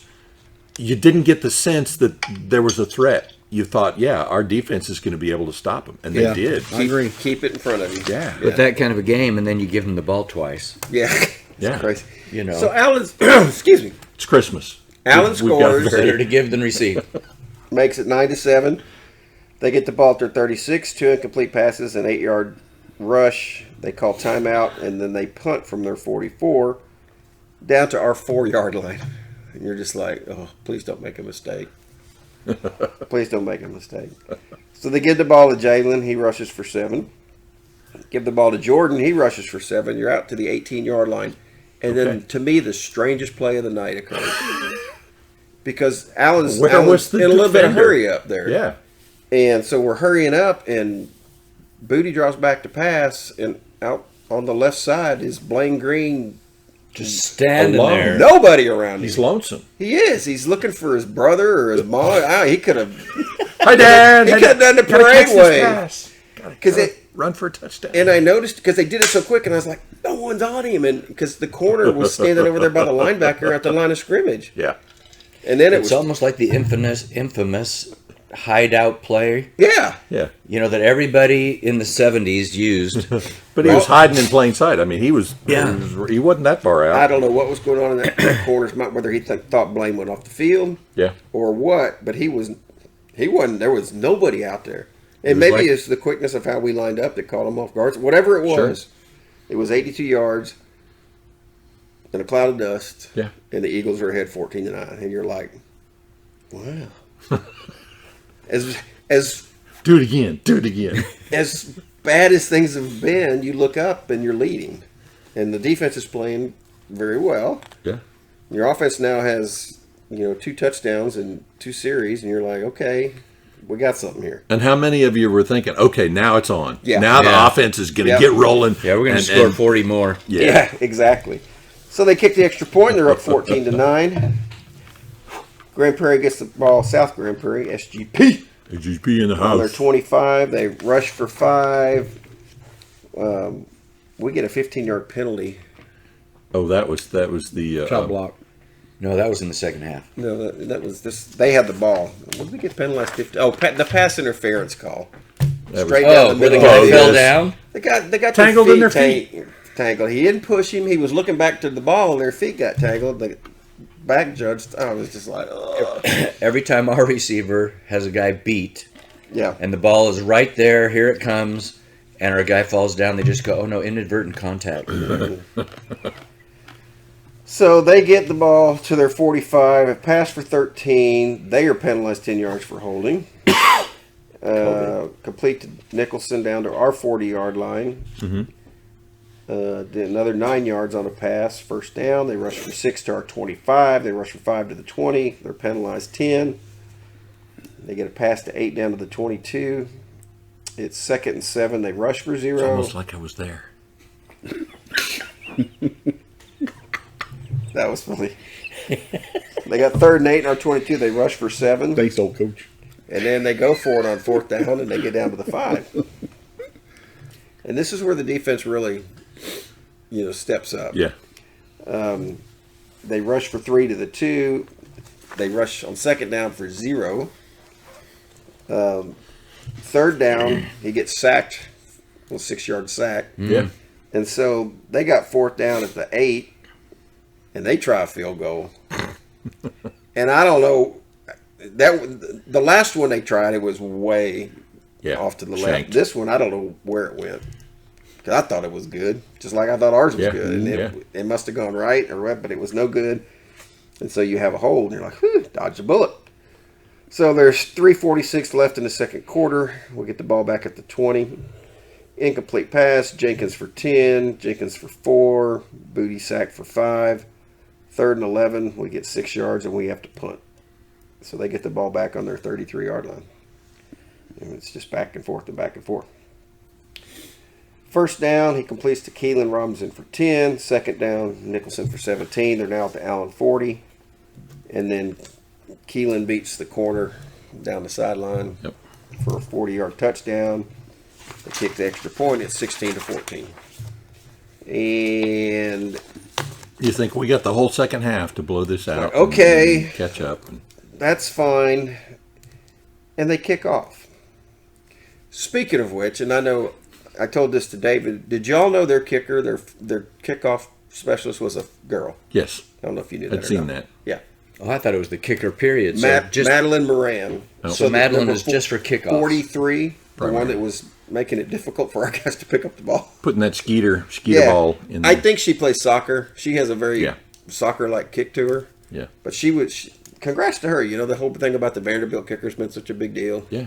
You didn't get the sense that there was a threat. You thought, yeah, our defense is going to be able to stop them, and Yeah. they did. I agree. Keep it in front of you. Yeah. With that kind of a game, and then you give them the ball twice. Yeah. Yeah. It's crazy. You know. So Allen's, excuse me, It's Christmas. Allen We've got scores. very- Better to give than receive. makes it 9-7. They get the ball at their 36, 2 incomplete passes, an 8-yard rush. They call timeout, and then they punt from their 44 down to our 4-yard line. And you're just like, oh, please don't make a mistake. Please don't make a mistake. So they give the ball to Jalen. He rushes for 7. Give the ball to Jordan. He rushes for 7. You're out to the 18-yard line. And then, Okay. to me, the strangest play of the night occurred. Because Allen's Where was the in a little bit of defender? hurry up there. Yeah. And so we're hurrying up, and Booty draws back to pass, and out on the left side is Blaine Green. Just standing Alone. there. Nobody around He's him. lonesome. He is. He's looking for his brother or his mom. He could have. Hi, Dad. He could have done the Gotta parade catch this way. pass. Because it. Run for a touchdown. And I noticed because they did it so quick, and I was like, no one's on him, and because the corner was standing over there by the linebacker at the line of scrimmage, yeah. and then it It's was almost like the infamous hideout play. yeah. Yeah. You know that everybody in the '70s used. But he was hiding in plain sight. I mean, he wasn't that far out. I don't know what was going on in that corner's mind, whether he thought Blaine went off the field. Yeah. Or what, but he wasn't. There was nobody out there, and was maybe like- it's the quickness of how we lined up that caught him off guard. Whatever it was, Sure. it was 82 yards in a cloud of dust. Yeah. And the Eagles are ahead 14-9, and you're like, wow. as Do it again. Do it again. as bad as things have been, you look up and you're leading, and the defense is playing very well. Yeah. Your offense now has 2 touchdowns and 2 series, and you're like, okay, we got something here. And how many of you were thinking, okay, now it's on. Yeah. Now the Yeah. offense is going to Yeah. get rolling. Yeah, we're going to And- score and- 40 more. Yeah. Exactly. So they kick the extra point. They're up 14-9. Grand Prairie gets the ball. South Grand Prairie, SGP, HGP in the on their house. 25. They rush for 5. We get a 15-yard penalty. Oh, that was the Chop block. No, that was in the second half. No, that was this. They had the ball. What did we get penalized? 50? Oh, the pass interference call. That was- Straight down the Where the middle. guy Oh, fell yes. down. They got Tangled in their tangled. He didn't push him. He was looking back to the ball, and their feet got tangled. The back judge, I was just like, ugh. Every time our receiver has a guy beat, Yeah. and the ball is right there, here it comes, and our guy falls down, they just go, oh no, inadvertent contact. So they get the ball to their 45, a pass for 13. They are penalized 10 yards for holding. Complete to Nicholson down to our 40-yard line. Did another 9 yards on a pass, first down. They rush for 6 to our 25. They rush for 5 to the 20. They're penalized 10. They get a pass to 8 down to the 22. It's 2nd and 7. They rush for 0. It's almost like I was there. That was funny. They got 3rd and 8 in our 22. They rush for 7. Thanks, old coach. And then they go for it on 4th down, and they get down to the 5. And this is where the defense really, steps up. Yeah. They rush for 3 to the 2. They rush on second down for 0. Third down, he gets sacked, 6-yard sack. Yeah. And so they got fourth down at the 8, and they try a field goal. And I don't know, the last one they tried, it was way off to the left. Shanked. This one, I don't know where it went. Because I thought it was good, just like I thought ours was good. And it must have gone right or what, but it was no good. And so you have a hold, and you're like, whew, dodge a bullet. So there's 3:46 left in the second quarter. We'll get the ball back at the 20. Incomplete pass, Jenkins for 10, Jenkins for 4, Booty sack for 5. 3rd and 11, we get 6 yards, and we have to punt. So they get the ball back on their 33-yard line. And it's just back and forth and back and forth. First down, he completes to Keelan Robinson for 10. Second down, Nicholson for 17. They're now at the Allen 40. And then Keelan beats the corner down the sideline for a 40-yard touchdown. They kick the extra point. It's 16-14. And You think we got the whole second half to blow this out? Okay. And catch up. That's fine. And they kick off. Speaking of which, and I know I told this to David, did y'all know their kicker, their kickoff specialist was a girl? Yes. I don't know if you knew that. I'd seen that. Yeah. Oh, I thought it was the kicker period. So Madeline Moran. Oh. So Madeline number is just for kickoff. 43, the Primary. one that was making it difficult for our guys to pick up the ball. Putting that skeeter ball in there. I think she plays soccer. She has a very soccer-like kick to her. Yeah. But congrats to her. The whole thing about the Vanderbilt kicker's been such a big deal. Yeah.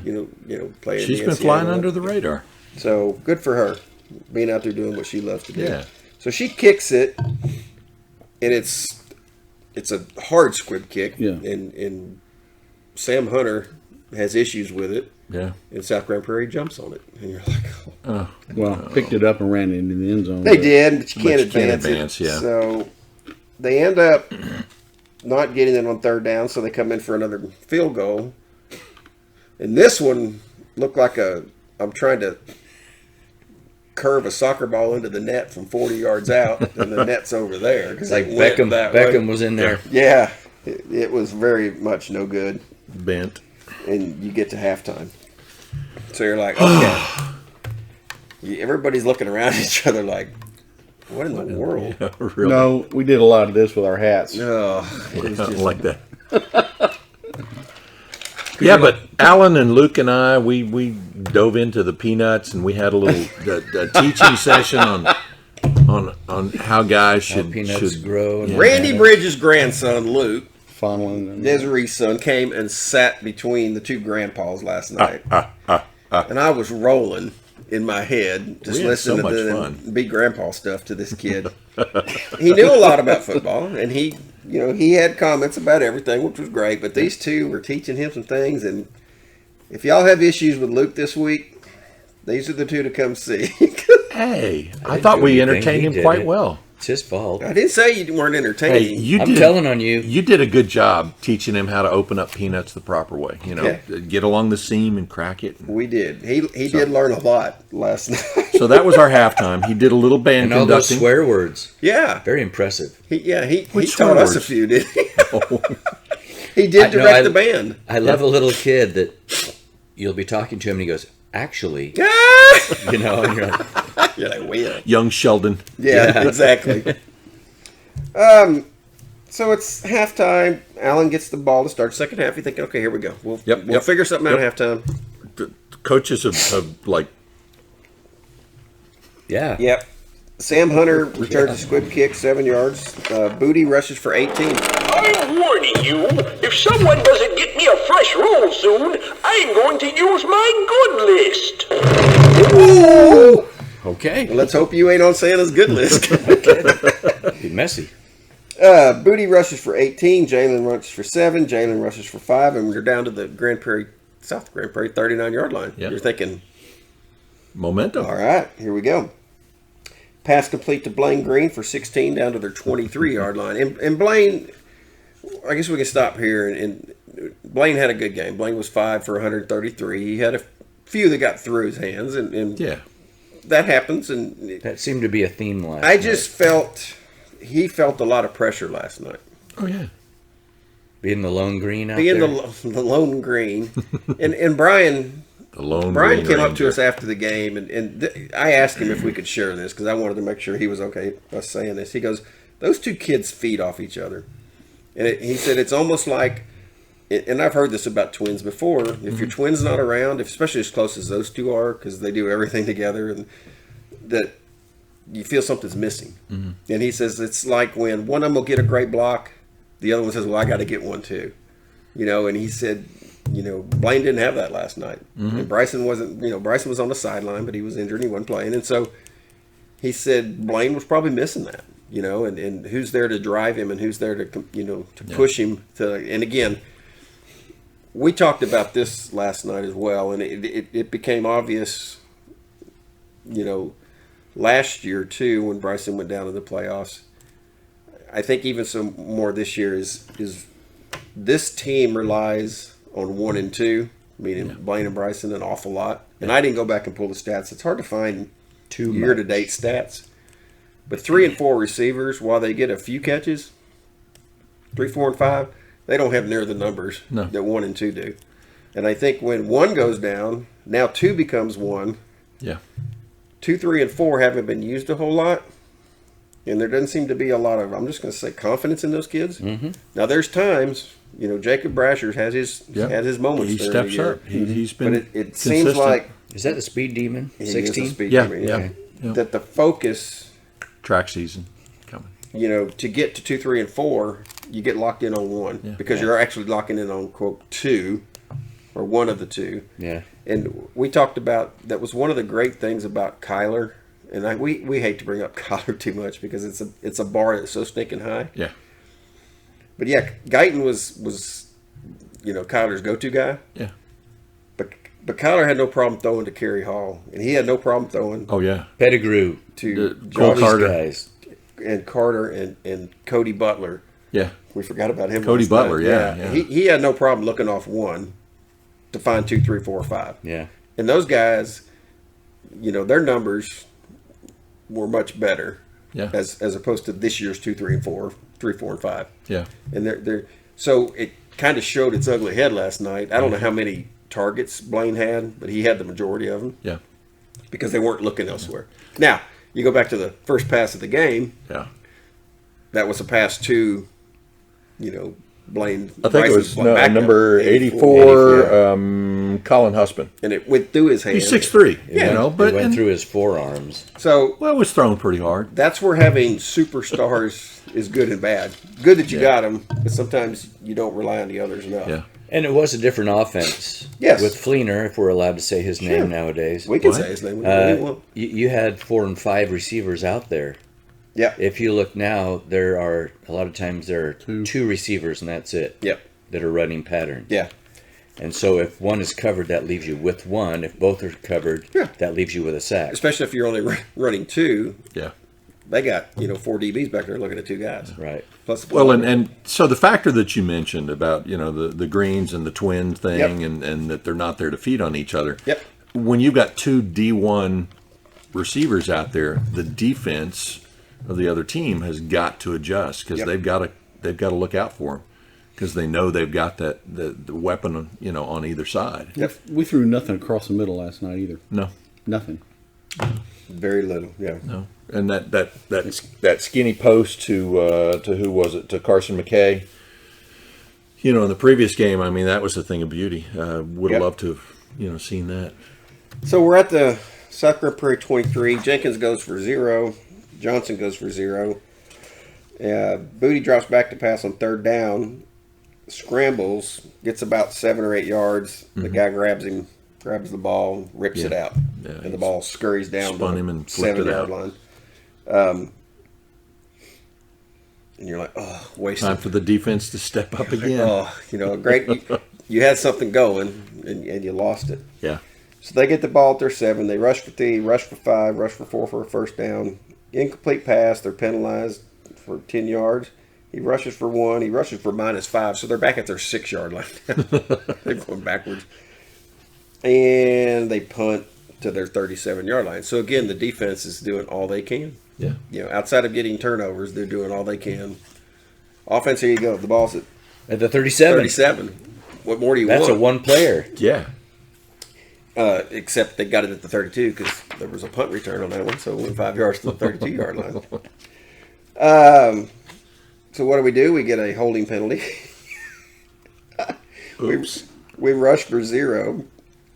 Playing. She's in been the flying NCAA. under the radar. So good for her, being out there doing what she loves to do. Yeah. So she kicks it, and it's a hard squib kick. Yeah. And Sam Hunter has issues with it. Yeah. And South Grand Prairie jumps on it, and you're like, oh. Picked it up and ran it into the end zone. They did, but you But can't you can't advance it. advance, yeah. So they end up not getting it on third down, so they come in for another field goal. And this one looked like I'm trying to curve a soccer ball into the net from 40 yards out, and the net's over there. It's like Beckham was in there. Yeah, it was very much no good. Bent. And you get to halftime. So you're like, okay. Everybody's looking around at each other like, what in the world? Yeah, really. No, we did a lot of this with our hats. Oh, it was just, like that. Yeah, but Alan and Luke and I, we dove into the peanuts, and we had a little teaching session on how guys should grow. And Randy Bridges' grandson, Luke, Fondling. Desiree's son, came and sat between the two grandpas last night. And I was rolling in my head just We had so listening much to the fun. big grandpa stuff to this kid. He knew a lot about football, and he had comments about everything, which was great. But these two were teaching him some things. And if y'all have issues with Luke this week, these are the two to come see. Hey, I didn't thought do we anything. entertained He him did quite it. well. It's his fault. I didn't say you weren't Hey, entertaining. I'm telling on you. You did a good job teaching him how to open up peanuts the proper way. Yeah. Get along the seam and crack it. We did. He did learn a lot last night. So that was our halftime. He did a little band And all those conducting. swear words. Yeah. Very impressive. He Which taught us a words? few, didn't he? He did direct the band. I love a little kid that you'll be talking to him and he goes, actually, Ah! and you're like, You're like, well. Young Sheldon. Yeah, exactly. So it's halftime. Allen gets the ball to start second half. You think, okay, here we go. We'll figure something out at halftime. The coaches have like, yeah. Yep. Sam Hunter returns a squib kick, 7 yards. Booty rushes for 18. I'm warning you, if someone doesn't get me a fresh roll soon, I'm going to use my good list. Ooh! Okay. Let's hope you ain't on Santa's good list. Be messy. Booty rushes for 18. Jalen rushes for 7. Jalen rushes for 5. And we're down to the South Grand Prairie 39-yard line. Yep. You're thinking, momentum. all right, here we go. Pass complete to Blaine Green for 16 down to their 23-yard line. And Blaine, I guess we can stop here. And Blaine had a good game. Blaine was 5 for 133. He had a few that got through his hands. And Yeah. that happens, and That seemed to be a theme last I night. just felt he felt a lot of pressure last night. Oh yeah. Being the lone green out Being there. the lone green, and Brian The lone Brian Green came up Ranger. to us after the game, and I asked him if we could share this because I wanted to make sure he was okay us saying this. He goes, "Those two kids feed off each other," and he said it's almost like, and I've heard this about twins before. If your twin's not around, especially as close as those two are, because they do everything together, and that you feel something's missing. And he says it's like when one of them will get a great block, the other one says, "Well, I got to get one too," And he said, Blaine didn't have that last night, and Bryson wasn't. Bryson was on the sideline, but he was injured and he wasn't playing, and so he said Blaine was probably missing that. And who's there to drive him, and who's there to to push him to. And again, we talked about this last night as well, and it became obvious, last year too when Bryson went down to the playoffs. I think even some more this year is this team relies on 1 and 2, meaning Blaine and Bryson, an awful lot. And I didn't go back and pull the stats. It's hard to find year-to-date stats. But 3 and 4 receivers, while they get a few catches, 3, 4, and 5, they don't have near the numbers that 1 and 2 do. And I think when 1 goes down, now 2 becomes 1. Yeah. 2, 3, and 4 haven't been used a whole lot. And there doesn't seem to be a lot of, I'm just going to say, confidence in those kids. Now, there's times, Jacob Brasher has his moments. He during steps the year. up. He's been But it seems like Is that the speed demon? he is a 16? speed Yeah, demon, yeah. Yeah. that the focus, track season coming. to get to 2, 3, and 4, you get locked in on 1 because you're actually locking in on, quote, 2 or 1 of the 2. Yeah. And we talked about, that was one of the great things about Kyler. And we hate to bring up Kyler too much because it's a bar that's so stinking high. Yeah. But yeah, Guyton was Kyler's go-to guy. Yeah. But Kyler had no problem throwing to Kerry Hall, and he had no problem throwing Oh yeah. Pettigrew. to Cole Josh Carter. Guys. and Carter and Cody Butler. Yeah. We forgot about him. Cody last Butler, night. yeah. He had no problem looking off 1 to find 2, 3, 4, 5. Yeah. And those guys, their numbers were much better. Yeah. As opposed to this year's 2, 3, and 4, 3, 4, and 5. Yeah. And they're so it kind of showed its ugly head last night. I don't know how many targets Blaine had, but he had the majority of them Yeah. because they weren't looking elsewhere. Now, you go back to the first pass of the game. Yeah. That was a pass to, Blaine. I think it was Bryson's number 84, Colin Husband. and it went through his hand. He's 6'3", but It went through his forearms. So well, it was thrown pretty hard. that's where having superstars is good and bad. Good that you got them, but sometimes you don't rely on the others enough. Yeah. And it was a different offense. Yes. With Fleener, if we're allowed to say his name nowadays. We can What? say his name. whenever we want. You had 4 and 5 receivers out there. Yeah. If you look now, there are a lot of times there are 2 receivers and that's it. Yep. That are running pattern. Yeah. And so if one is covered, that leaves you with 1. If both are covered, that leaves you with a sack. Especially if you're only running 2. Yeah. They got 4 DBs back there looking at 2 guys. Right. Plus, Well, and so the factor that you mentioned about the greens and the twin thing, and that they're not there to feed on each other. Yep. When you've got 2 D1 receivers out there, the defense of the other team has got to adjust because they've got to look out for them because they know they've got the weapon on either side. Yep. We threw nothing across the middle last night either. No. Nothing. very little. Yeah. No. And that skinny post to who was it? To Carson McKay. In the previous game, I mean, that was a thing of beauty. Would have loved to have, seen that. So we're at the South Grand Prairie 23. Jenkins goes for 0. Johnson goes for 0. Booty drops back to pass on 3rd down. Scrambles, gets about 7 or 8 yards. The guy grabs the ball, rips it out. Yeah, and the ball scurries down spun to him and the flipped it 7-yard out. line. And you're like, oh, wasted. Time for the defense to step up again. Oh, great. You had something going, and you lost it. Yeah. So they get the ball at their 7. They rush for 3, rush for 5, rush for 4 for a first down. Incomplete pass. They're penalized for 10 yards. He rushes for 1. He rushes for -5. So they're back at their 6-yard line. They're going backwards. And they punt. to their 37-yard line. So again, the defense is doing all they can. Yeah. Outside of getting turnovers, they're doing all they can. Offense, here you go. The ball's at the 37. 37. What more do you want? That's a one player. Yeah. Except they got it at the 32 because there was a punt return on that one, so it went 5 yards to the 32-yard line. So what do? We get a holding penalty. Oops. We rush for 0.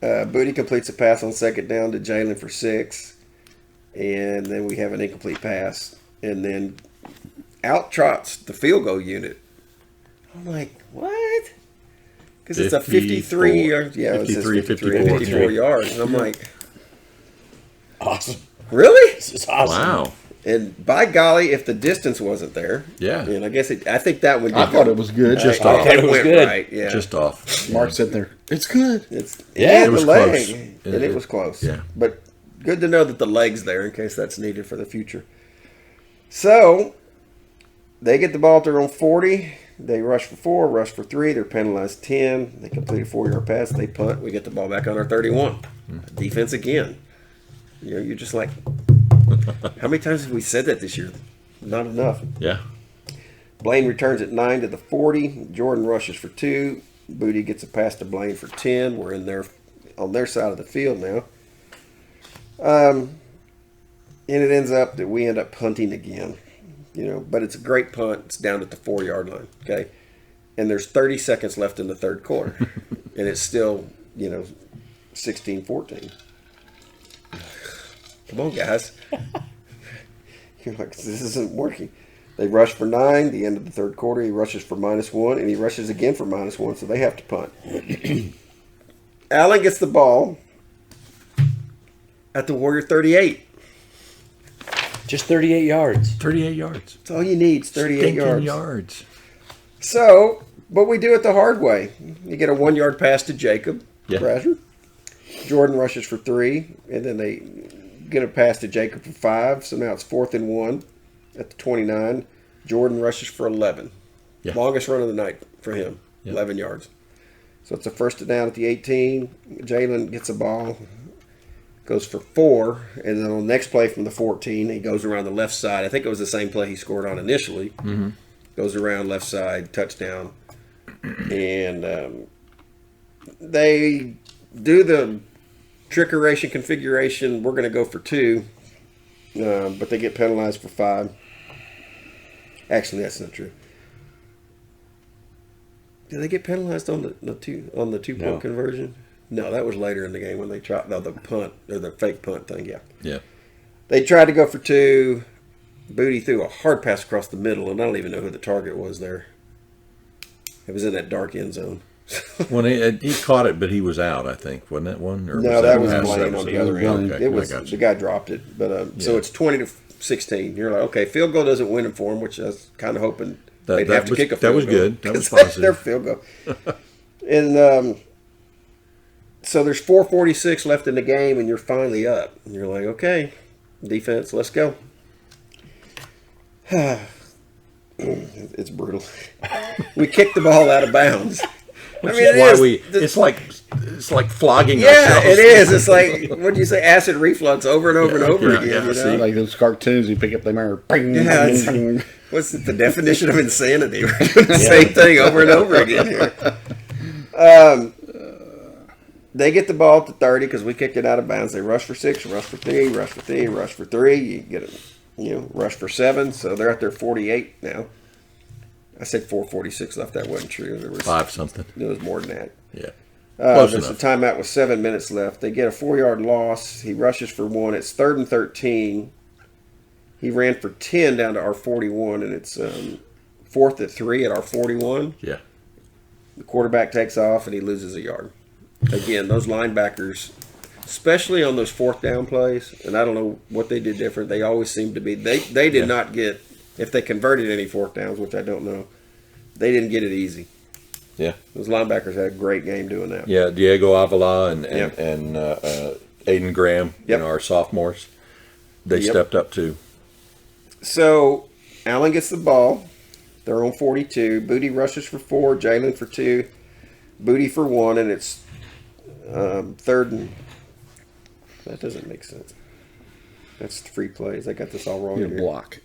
Booty completes a pass on second down to Jalen for 6. And then we have an incomplete pass. And then out trots the field goal unit. I'm like, what? Because it's a 53 yards. Yeah, 54 yards. And I'm like, Awesome. really? This is awesome. Wow. And by golly, if the distance wasn't there, Yeah. and I guess I think that would. I thought it was good. Just I off. thought it was went good. right. Yeah, Just off. Mark sitting there. It's good. Yeah, it it was the leg, close. and it was close. Yeah. But good to know that the leg's there in case that's needed for the future. So they get the ball at their own 40. They rush for 4, rush for 3. They're penalized 10. They complete a 4-yard pass. They punt. We get the ball back on our 31. Defense again. You're just like, how many times have we said that this year? Not enough. Yeah. Blaine returns at 9 to the 40. Jordan rushes for 2. Booty gets a pass to Blaine for 10. We're on their side of the field now. And it ends up that we end up punting again. But it's a great punt. It's down at the 4-yard line. Okay. And there's 30 seconds left in the third quarter. And it's still, 16-14. Come on, guys. You're like, this isn't working. They rush for 9, the end of the third quarter. He rushes for -1, and he rushes again for -1, so they have to punt. Allen gets the ball at the Warrior 38. Just 38 yards. 38 yards. That's all you need, is 38 Stinking yards. So, but we do it the hard way. You get a 1-yard pass to Jacob Brasher. Jordan rushes for 3, and then they get a pass to Jacob for 5. So now it's 4th and 1 at the 29. Jordan rushes for 11. Yeah. Longest run of the night for him, 11 yards. So it's a 1st down at the 18. Jalen gets a ball, goes for 4, and then on the next play from the 14, he goes around the left side. I think it was the same play he scored on initially. Mm-hmm. Goes around left side, touchdown. And they do the trickeration configuration. We're going to go for 2, but they get penalized for 5. Actually, that's not true. Did they get penalized on the 2-point conversion? No, that was later in the game when they tried the punt or the fake punt thing. Yeah. They tried to go for 2. Booty threw a hard pass across the middle, and I don't even know who the target was there. It was in that dark end zone. When he caught it, but he was out, I think. Wasn't that one? Or No, that was pass? Blaine on the other end. Okay, It was I got the you. guy dropped it, but so it's 20-16. You're like, okay, field goal doesn't win it for them, which I was kind of hoping they'd have to kick a field goal. That was good. That was 'cause that's positive. their field goal. And so there's 4:46 left in the game, and you're finally up. And you're like, okay, defense, let's go. It's brutal. We kicked the ball out of bounds. Which is why it's like flogging ourselves. it is. It's like, what do you say, acid reflux over and over and over yeah, again. yeah, you know? see? Like those cartoons, you pick up the mirror. Bing, Yeah, bing, it's- bing. What's the definition of insanity? We're doing the same thing over and over again here. They get the ball at the 30 because we kicked it out of bounds. They rush for 6, rush for 3, rush for 3, rush for 3. You get a, rush for 7. So they're at their 48 now. I said 4:46 left. That wasn't true. There was 5 something. It was more than that. Yeah. Close There's a enough. timeout with 7 minutes left. They get a 4-yard loss. He rushes for 1. It's 3rd and 13. He ran for 10 down to our 41, and it's 4th at 3 at our 41. Yeah. The quarterback takes off, and he loses a yard. Again, those linebackers, especially on those 4th down plays, and I don't know what they did different. They always seem to be. They did not get, if they converted any 4th downs, which I don't know, they didn't get it easy. Yeah. Those linebackers had a great game doing that. Yeah. Diego Avila and Yep. Aiden Graham, Yep. our sophomores, they Yep. stepped up too. So Allen gets the ball. They're on 42. Booty rushes for 4. Jalen for 2. Booty for 1, and it's 3rd and That doesn't make sense. That's 3 plays. I got this all wrong Get a here. block.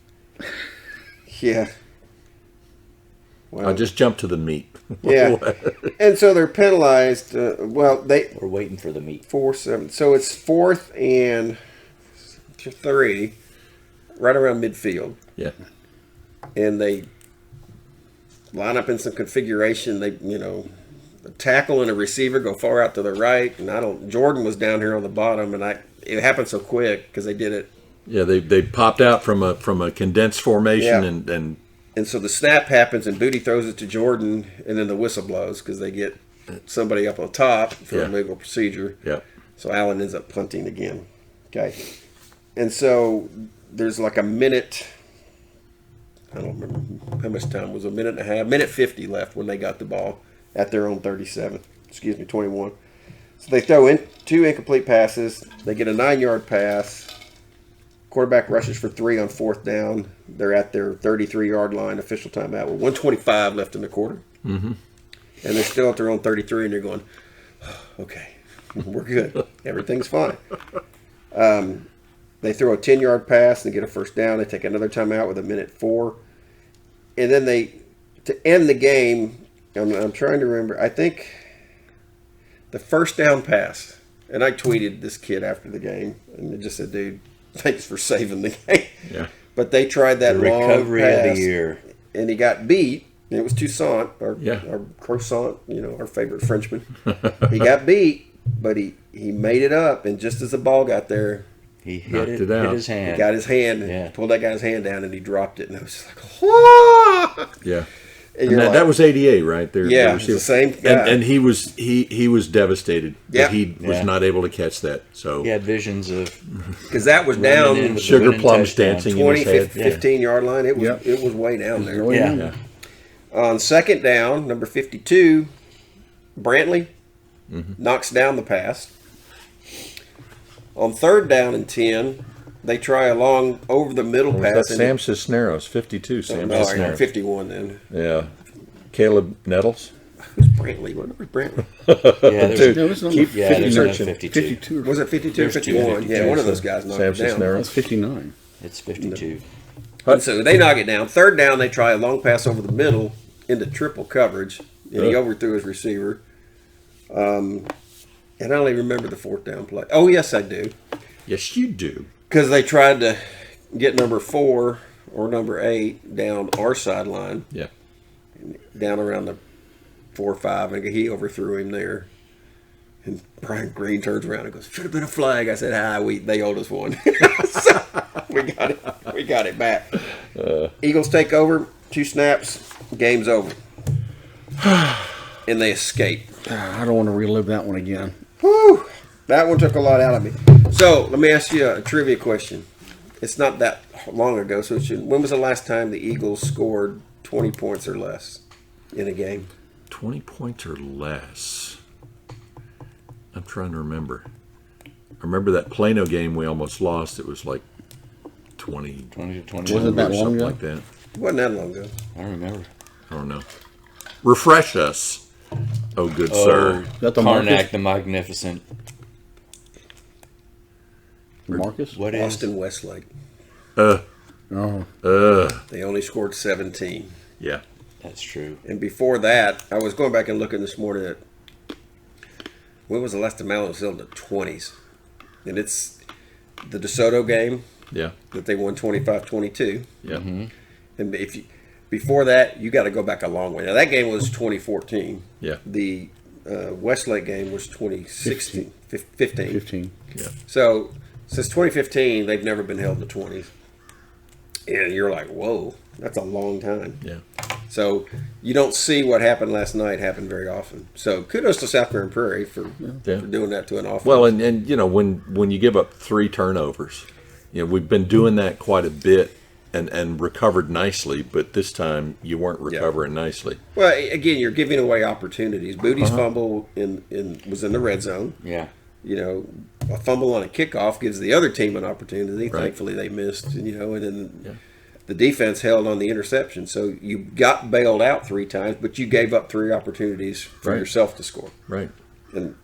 Yeah. Wow. I'll just jump to the meat. Yeah. And so they're penalized. We're waiting for the meat. 4-7. So it's 4th and 3, right around midfield. Yeah. And they line up in some configuration. They, a tackle and a receiver go far out to the right. And Jordan was down here on the bottom, and it happened so quick because they did it. Yeah, they popped out from a condensed formation Yeah. and so the snap happens, and Booty throws it to Jordan, and then the whistle blows because they get somebody up on top for Yeah. a legal procedure. yeah. So Allen ends up punting again. Okay. And so there's like a minute. I don't remember how much time. It was a minute and a half. Minute 50 left when they got the ball at their own 21. So they throw in 2 incomplete passes. They get a 9-yard pass. Quarterback rushes for 3 on 4th down. They're at their 33-yard line, official timeout, with 1:25 left in the quarter. Mm-hmm. And they're still at their own 33, and they're going, okay, we're good. Everything's fine. They throw a 10-yard pass and get a first down. They take another timeout with a minute 4. And then to end the game, I'm trying to remember, I think the first down pass, and I tweeted this kid after the game, and it just said, dude, thanks for saving the game. Yeah. But they tried that long Recovery pass, of the year. and he got beat. And it was Toussaint, our Yeah. croissant, our favorite Frenchman. He got beat, but he made it up. And just as the ball got there, He Knocked hit it out. hit his hand. he got his hand, Yeah. and pulled that guy's hand down, and he dropped it. And I was just like, "Whoa!" Yeah. And And you're like, that was 88, right? Yeah, it's the same guy. And he was devastated Yeah. that he was Yeah. not able to catch that. So He had visions of because that was running in down with the sugar winning plums touchdown. dancing 20, in his head. 15-yard line. It was Yep. it was way down there. Oh, Yeah. Yeah. On 2nd down, number 52, Brantley knocks down the pass. On 3rd down and 10, they try a long over the middle Was pass. that Sam Cisneros, 52. Sam No, Cisneros. 51 then. Yeah. Caleb Nettles. Who's Brantley? What was Brantley? Yeah, there's No, it was number Keep yeah, there's another 52. 52. 52. Was it 52 or There's two 51? 52. Yeah, one of those guys knocked Sam it down. Cisneros. That's 59. It's 52. And so they knock it down. 3rd down, they try a long pass over the middle into triple coverage, and he overthrew his receiver. And I don't even remember the 4th down play. Oh, yes, I do. Yes, you do. Because they tried to get number 4 or number 8 down our sideline, Yeah. down around the 4 or 5, and he overthrew him there. And Brian Green turns around and goes, "Should have been a flag." I said, they owed us one. So we got it back. Eagles take over, 2 snaps, game's over. And they escape. I don't want to relive that one again. Whew, that one took a lot out of me. So let me ask you a trivia question. It's not that long ago, so when was the last time the Eagles scored 20 points or less in a game? 20 points or less. I'm trying to remember. I remember that Plano game we almost lost. It was like 20 20 to 20. Was it that or long something ago? like that. It wasn't that long ago. I remember. I don't know. Refresh us. Oh, good sir. Is that the Karnak Marcus? the Magnificent. Marcus? What is? Austin Westlake. Oh. They only scored 17. Yeah. That's true. And before that, I was going back and looking this morning at when was the last time Allen was in the 20s? And it's the DeSoto game Yeah. that they won 25-22. Yeah. And before that, you got to go back a long way. Now, that game was 2014. Yeah. The Westlake game was 2016, 15. 15. Yeah. So since 2015, they've never been held in the 20s. And you're like, whoa, that's a long time. Yeah. So you don't see what happened last night happen very often. So kudos to South Grand Prairie for doing that to an offense. Well, and you know, when you give up 3 turnovers, you know, we've been doing that quite a bit and recovered nicely, but this time you weren't recovering nicely. Well, again, you're giving away opportunities. Booty's fumble was in the red zone. Yeah. You know, a fumble on a kickoff gives the other team an opportunity. Right. Thankfully, they missed. You know, and then the defense held on the interception. So you got bailed out 3 times, but you gave up 3 opportunities for Right. yourself to score. Right. And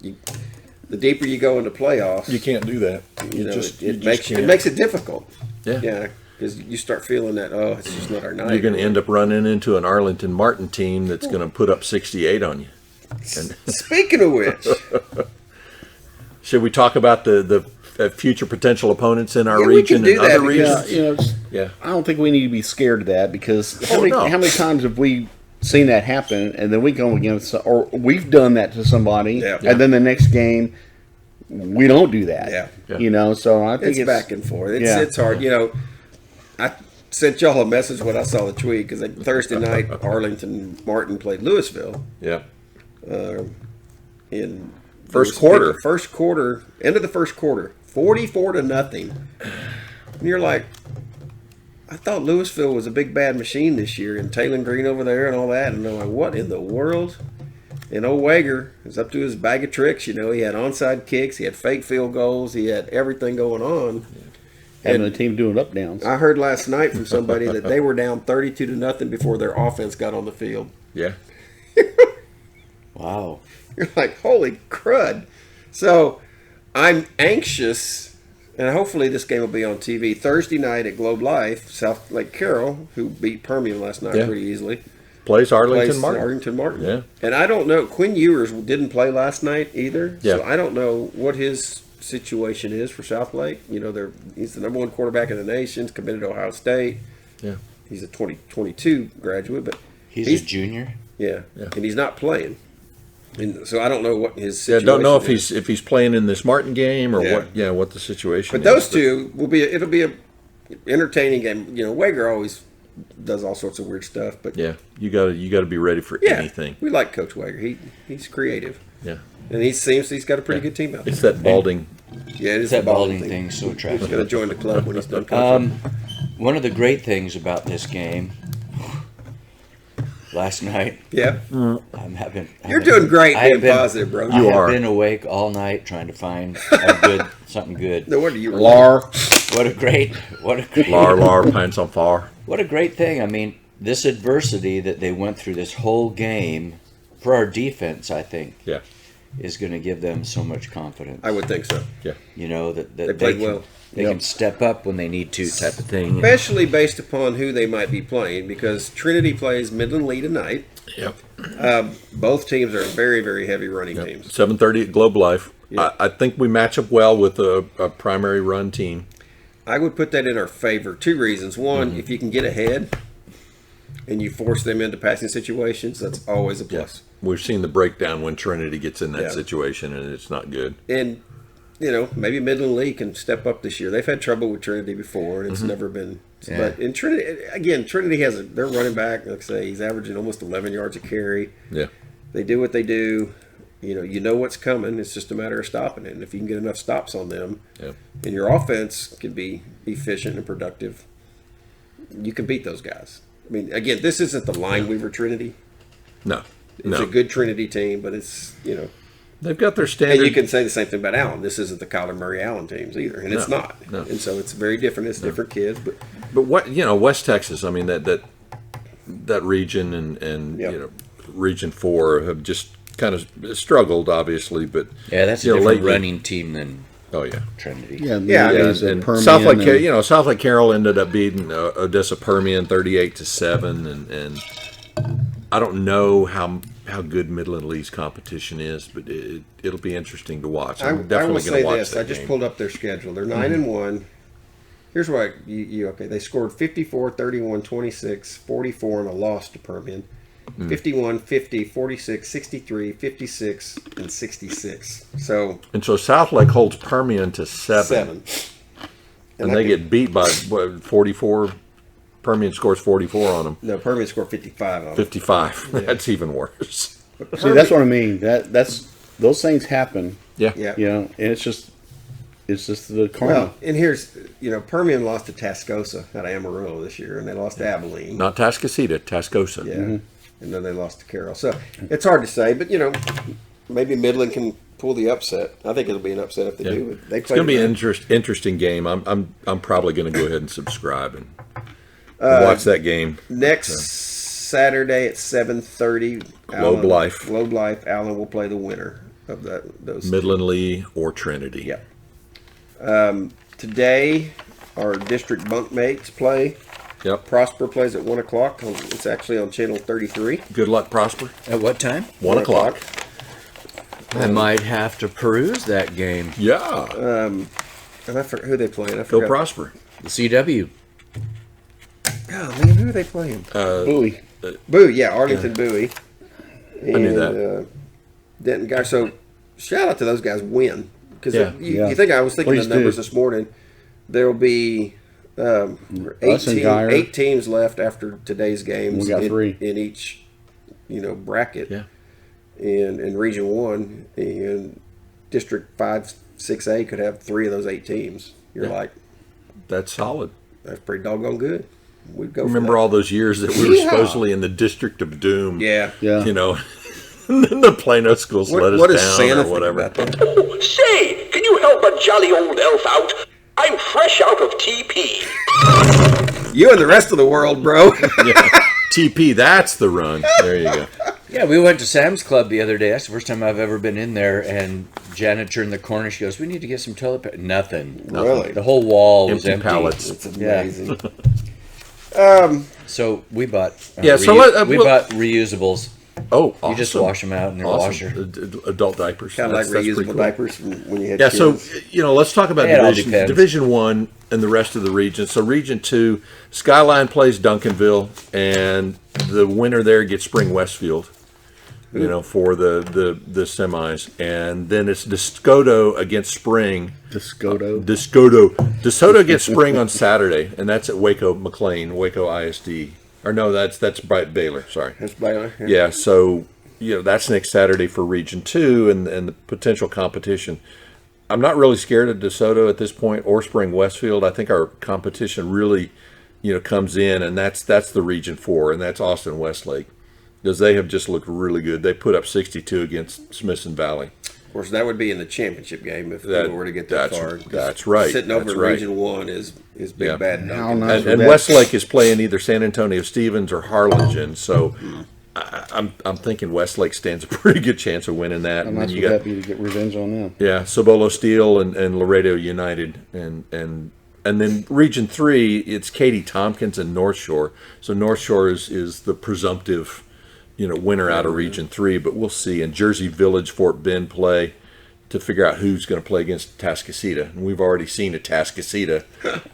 the deeper you go into playoffs, You can't do that. it can't. makes it difficult. Yeah. Yeah, because you start feeling that, oh, it's just not our night. You're going to end up running into an Arlington Martin team that's going to put up 68 on you. And Speaking of which, should we talk about the future potential opponents in our Yeah, we region can do and that other because- regions? Yeah, Yeah. I don't think we need to be scared of that because how Oh, no. many times have we seen that happen and then we go against or we've done that to somebody Yeah. and then the next game we don't do that. Yeah. You know, so I think it's back and forth. Yeah. It's hard. I sent y'all a message when I saw the tweet because Thursday night Arlington Martin played Louisville Yeah. in First quarter. End of the first quarter, 44-0, and you're like, I thought Louisville was a big bad machine this year, and Taylor Green over there and all that, and I'm like, what in the world? And old Wager is up to his bag of tricks. He had onside kicks, he had fake field goals, he had everything going on. having And a team doing up downs. I heard last night from somebody that they were down 32-0 before their offense got on the field. Yeah. Wow. You're like, holy crud. So I'm anxious, and hopefully this game will be on TV. Thursday night at Globe Life, South Lake Carroll, who beat Permian last night Yeah. pretty easily, Plays Arlington plays Martin. Arlington Martin. Yeah. And I don't know, Quinn Ewers didn't play last night either, Yeah. so I don't know what his situation is for South Lake. He's the number one quarterback in the nation, committed to Ohio State. Yeah. He's a 2022 graduate, but He's a junior. yeah, Yeah. and he's not playing. And so I don't know what his Yeah, situation don't know if is. he's playing in this Martin game or Yeah. what the situation But is. those two it'll be a entertaining game. Wager always does all sorts of weird stuff, but Yeah, you gotta be ready for yeah, anything. we like Coach Wager. He's creative, Yeah. and he's got a pretty good team out there. It's that balding. Yeah, it is That the balding thing so He's going to attractive. join the club when he's done coaching. One of the great things about this game last night, Yeah, you're doing great being positive, bro. I You have are. been awake all night trying to find something good. No wonder you were Lar. What a great Lar, pants on fire. what a great thing. I mean, this adversity that they went through this whole game for our defense, I think, Yeah. is going to give them so much confidence. I would think so, That They played can, well. They can step up when they need to, type of thing. especially based upon who they might be playing. Because Trinity plays Midland Lee tonight. Yep. Both teams are very, very heavy running teams. 7:30 at Globe Life. Yeah. I think we match up well with a primary run team. I would put that in our favor. Two reasons. One, if you can get ahead and you force them into passing situations, that's always a plus. We've seen the breakdown when Trinity gets in that Yeah. situation, and it's not good. And, maybe Midland Lee can step up this year. They've had trouble with Trinity before, and it's never been. Yeah. But in Trinity has their running back, like I say, he's averaging almost 11 yards a carry. Yeah. They do what they do. You know what's coming. It's just a matter of stopping it. And if you can get enough stops on them, Yeah. and your offense can be efficient and productive, you can beat those guys. I mean, again, this isn't the Lineweaver Trinity. No. It's a good Trinity team, but it's, They've got their and standard. you can say the same thing about Allen. This isn't the Kyler Murray Allen teams either, and it's No, not. no. And so it's very different. It's different kids, but But West Texas. I mean that region and Yep. Region 4 have just kind of struggled, obviously. But Yeah, that's a different lately- running team than Oh yeah. Trinity. Yeah, Yeah, I mean, And Permian South Lake, and- South Lake Carroll ended up beating Odessa Permian 38-7, and I don't know how good Midland Lee's competition is, but it'll be interesting to watch. I I'm will definitely say going to watch this. that I just game. pulled up their schedule. They're 9-1. Here's why they scored 54, 31, 26, 44, and a loss to Permian. 51, 50, 46, 63, 56, and 66. So And so South Lake holds Permian to 7. And I they think- get beat by 44. Permian scores 44 on them. No, Permian scored 55 on them. 55. That's even worse. See, that's what I mean. That's those things happen. Yeah. Yeah. And it's just the karma. Well, and here's, Permian lost to Tascosa out of Amarillo this year, and they lost to Abilene. Not Tascasita, Tascosa. Yeah. And then they lost to Carroll. So it's hard to say, but, maybe Midland can pull the upset. I think it'll be an upset if they do. But they It's going to be an well. interesting game. I'm probably going to go ahead and subscribe and watch that game. Next Saturday at 7:30. Globe Life. Globe Life. Allen will play the winner. of those. Midland, Lee, or Trinity. Yeah. Today, our district bunkmates play. Yep. Prosper plays at 1 o'clock. It's actually on channel 33. Good luck, Prosper. At what time? 1 o'clock. I might have to peruse that game. Yeah. And I forgot who they playing. I Go forgot. Prosper. The CW. Oh, man, who are they playing? Bowie. Bowie, yeah, Arlington Bowie. I knew that. Denton guys. So shout out to those guys. Win because Yeah. you think I was thinking Please the numbers do. this morning. There will be Us and Geyer. 8 teams left after today's games. We got 3 in each, bracket. Yeah. In Region 1 and District 5, 6A could have 3 of those 8 teams. You're like, That's solid. that's pretty doggone good. We'd go. Remember for that. all those years that we were supposedly in the District of Doom. Yeah. Yeah. You know, and then the Plano schools let us What does down Santa or think whatever. about that? Oh, say, can you help a jolly old elf out? I'm fresh out of TP. You and the rest of the world, bro. Yeah. TP, that's the run. There you go. Yeah, we went to Sam's Club the other day. That's the first time I've ever been in there. And Janet turned the corner. She goes, "We need to get some toilet paper." Nothing. Really? The whole wall was Empty empty. pallets. It's amazing. So we bought. Yeah, so let- we we'll- bought reusables. Oh, awesome. You just wash them out in the washer. Adult diapers. Kind of like That's pretty reusable cool. diapers from when you had Yeah, kids. so let's talk about It all Division depends. Division 1 and the rest of the region. So Region 2, Skyline plays Duncanville, and the winner there gets Spring Westfield. For the semis, and then it's DeSoto against Spring. DeSoto gets Spring on Saturday, and that's at Waco ISD. Or no, that's Baylor. Sorry. That's Baylor. Yeah, so that's next Saturday for Region 2 and the potential competition. I'm not really scared of DeSoto at this point or Spring Westfield. I think our competition really, comes in, and that's the Region 4, and that's Austin Westlake, because they have just looked really good. They put up 62 against Smithson Valley. Of course, that would be in the championship game if they were to get that far. That's right. Sitting over That's in right. Region 1 is big Yeah. bad. How Duncan. nice. And that- Westlake is playing either San Antonio Stevens or Harlingen, so I'm thinking Westlake stands a pretty good chance of winning that. How And nice then would you got that be to get revenge on them? Yeah, Cibolo Steel and Laredo United, and then Region 3, it's Katy Tompkins and North Shore. So North Shore is the presumptive, winner out of Region 3, but we'll see. And Jersey Village, Fort Bend play to figure out who's going to play against Tascasita, and we've already seen a Tascasita,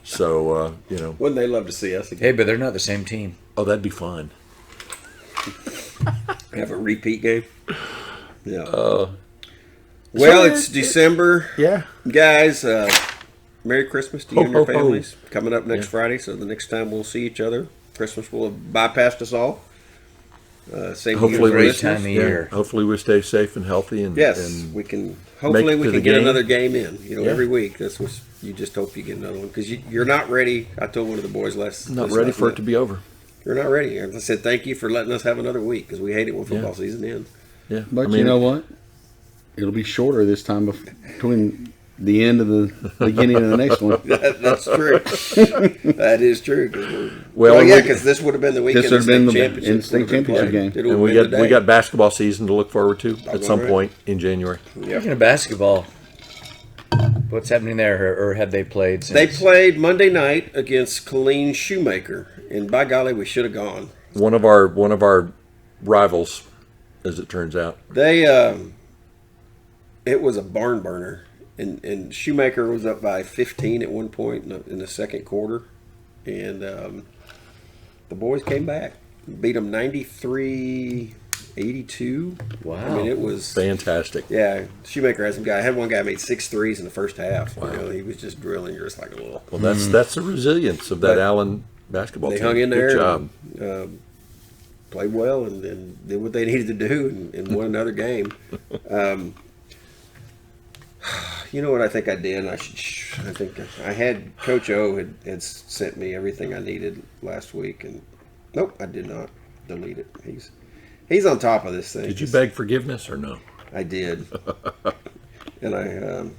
so Wouldn't they love to see us again? Hey, but they're not the same team. oh, that'd be fun. Have a repeat game? Yeah. Well, it's December. Yeah. Guys, Merry Christmas to you Ho, and your ho, ho. families. Coming up next Friday, so the next time we'll see each other, Christmas will have bypassed us all. Same to you Hopefully and we your Great listeners. time of year. Hopefully we stay safe and healthy, and Yes, and we can. Hopefully, it we to can the get game. another game in. Yeah. Every week. That's what you just hope you get another one because you're not ready. I told one of the boys last. not this ready last for night. it to be over. You're not ready. I said thank you for letting us have another week because we hate it when football Yeah. season ends. Yeah, But you know what? It'll be shorter this time between the end of the beginning of the next one. That's true. That is true. Well, Well, yeah, we- because this would have been the weekend. This would have been the championship state would have been championship played. game. It would and have we been got today. basketball season to look forward to at Doggone some right. point in January. Speaking of basketball, what's happening there, or have they played since? They played Monday night against Colleen Shoemaker, and by golly, we should have gone. One of our rivals, as it turns out. They it was a barn burner, and Shoemaker was up by 15 at one point in the second quarter, and the boys came back, beat them 93-82. Wow. I mean, it was Fantastic. yeah. Shoemaker had some guy. I had one guy made 6 threes in the first half. Wow. He was just drilling. You're just like, oh. Well, that's the resilience of that But Allen basketball They team. hung in there. Good job. And, played well and did what they needed to do and won another game. You know what I think I did? I think I had Coach O had sent me everything I needed last week, and nope, I did not delete it. He's on top of this thing. Did you beg forgiveness or no? I did, and I.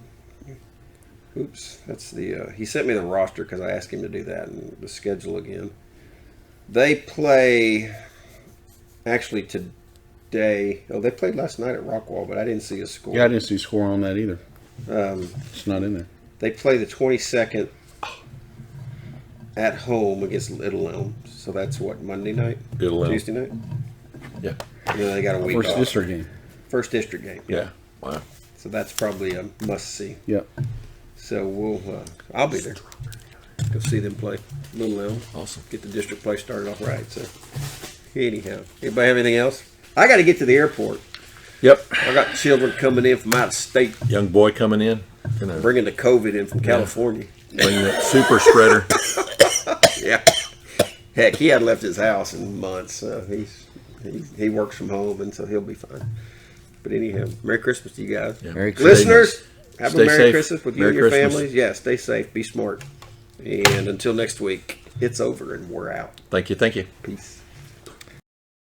Oops, that's the. He sent me the roster because I asked him to do that and the schedule again. They play actually day. Oh, they played last night at Rockwall, but I didn't see a score. Yeah, I didn't see a score on that either. It's not in there. They play the 22nd at home against Little Elm. So that's what, Monday night? Little Elm. Tuesday night? Yeah. And then they got a week First off. district game. First district game. Yeah. Wow. So that's probably a must-see. Yep. So I'll be there. Go see them play Little Elm. Awesome. Get the district play started off right. So anyhow, anybody have anything else? I got to get to the airport. Yep. I got children coming in from out of state, Young boy coming in. Gonna bringing the COVID in from California. bring that super spreader. Yeah. Heck, he hadn't left his house in months. So he works from home, and so he'll be fine. But anyhow, Merry Christmas to you guys. Yeah. Merry Christmas. Listeners, have Stay a Merry safe. Christmas with you Merry and your Christmas. families. Yeah, stay safe. Be smart. And until next week, it's over and we're out. Thank you. Peace.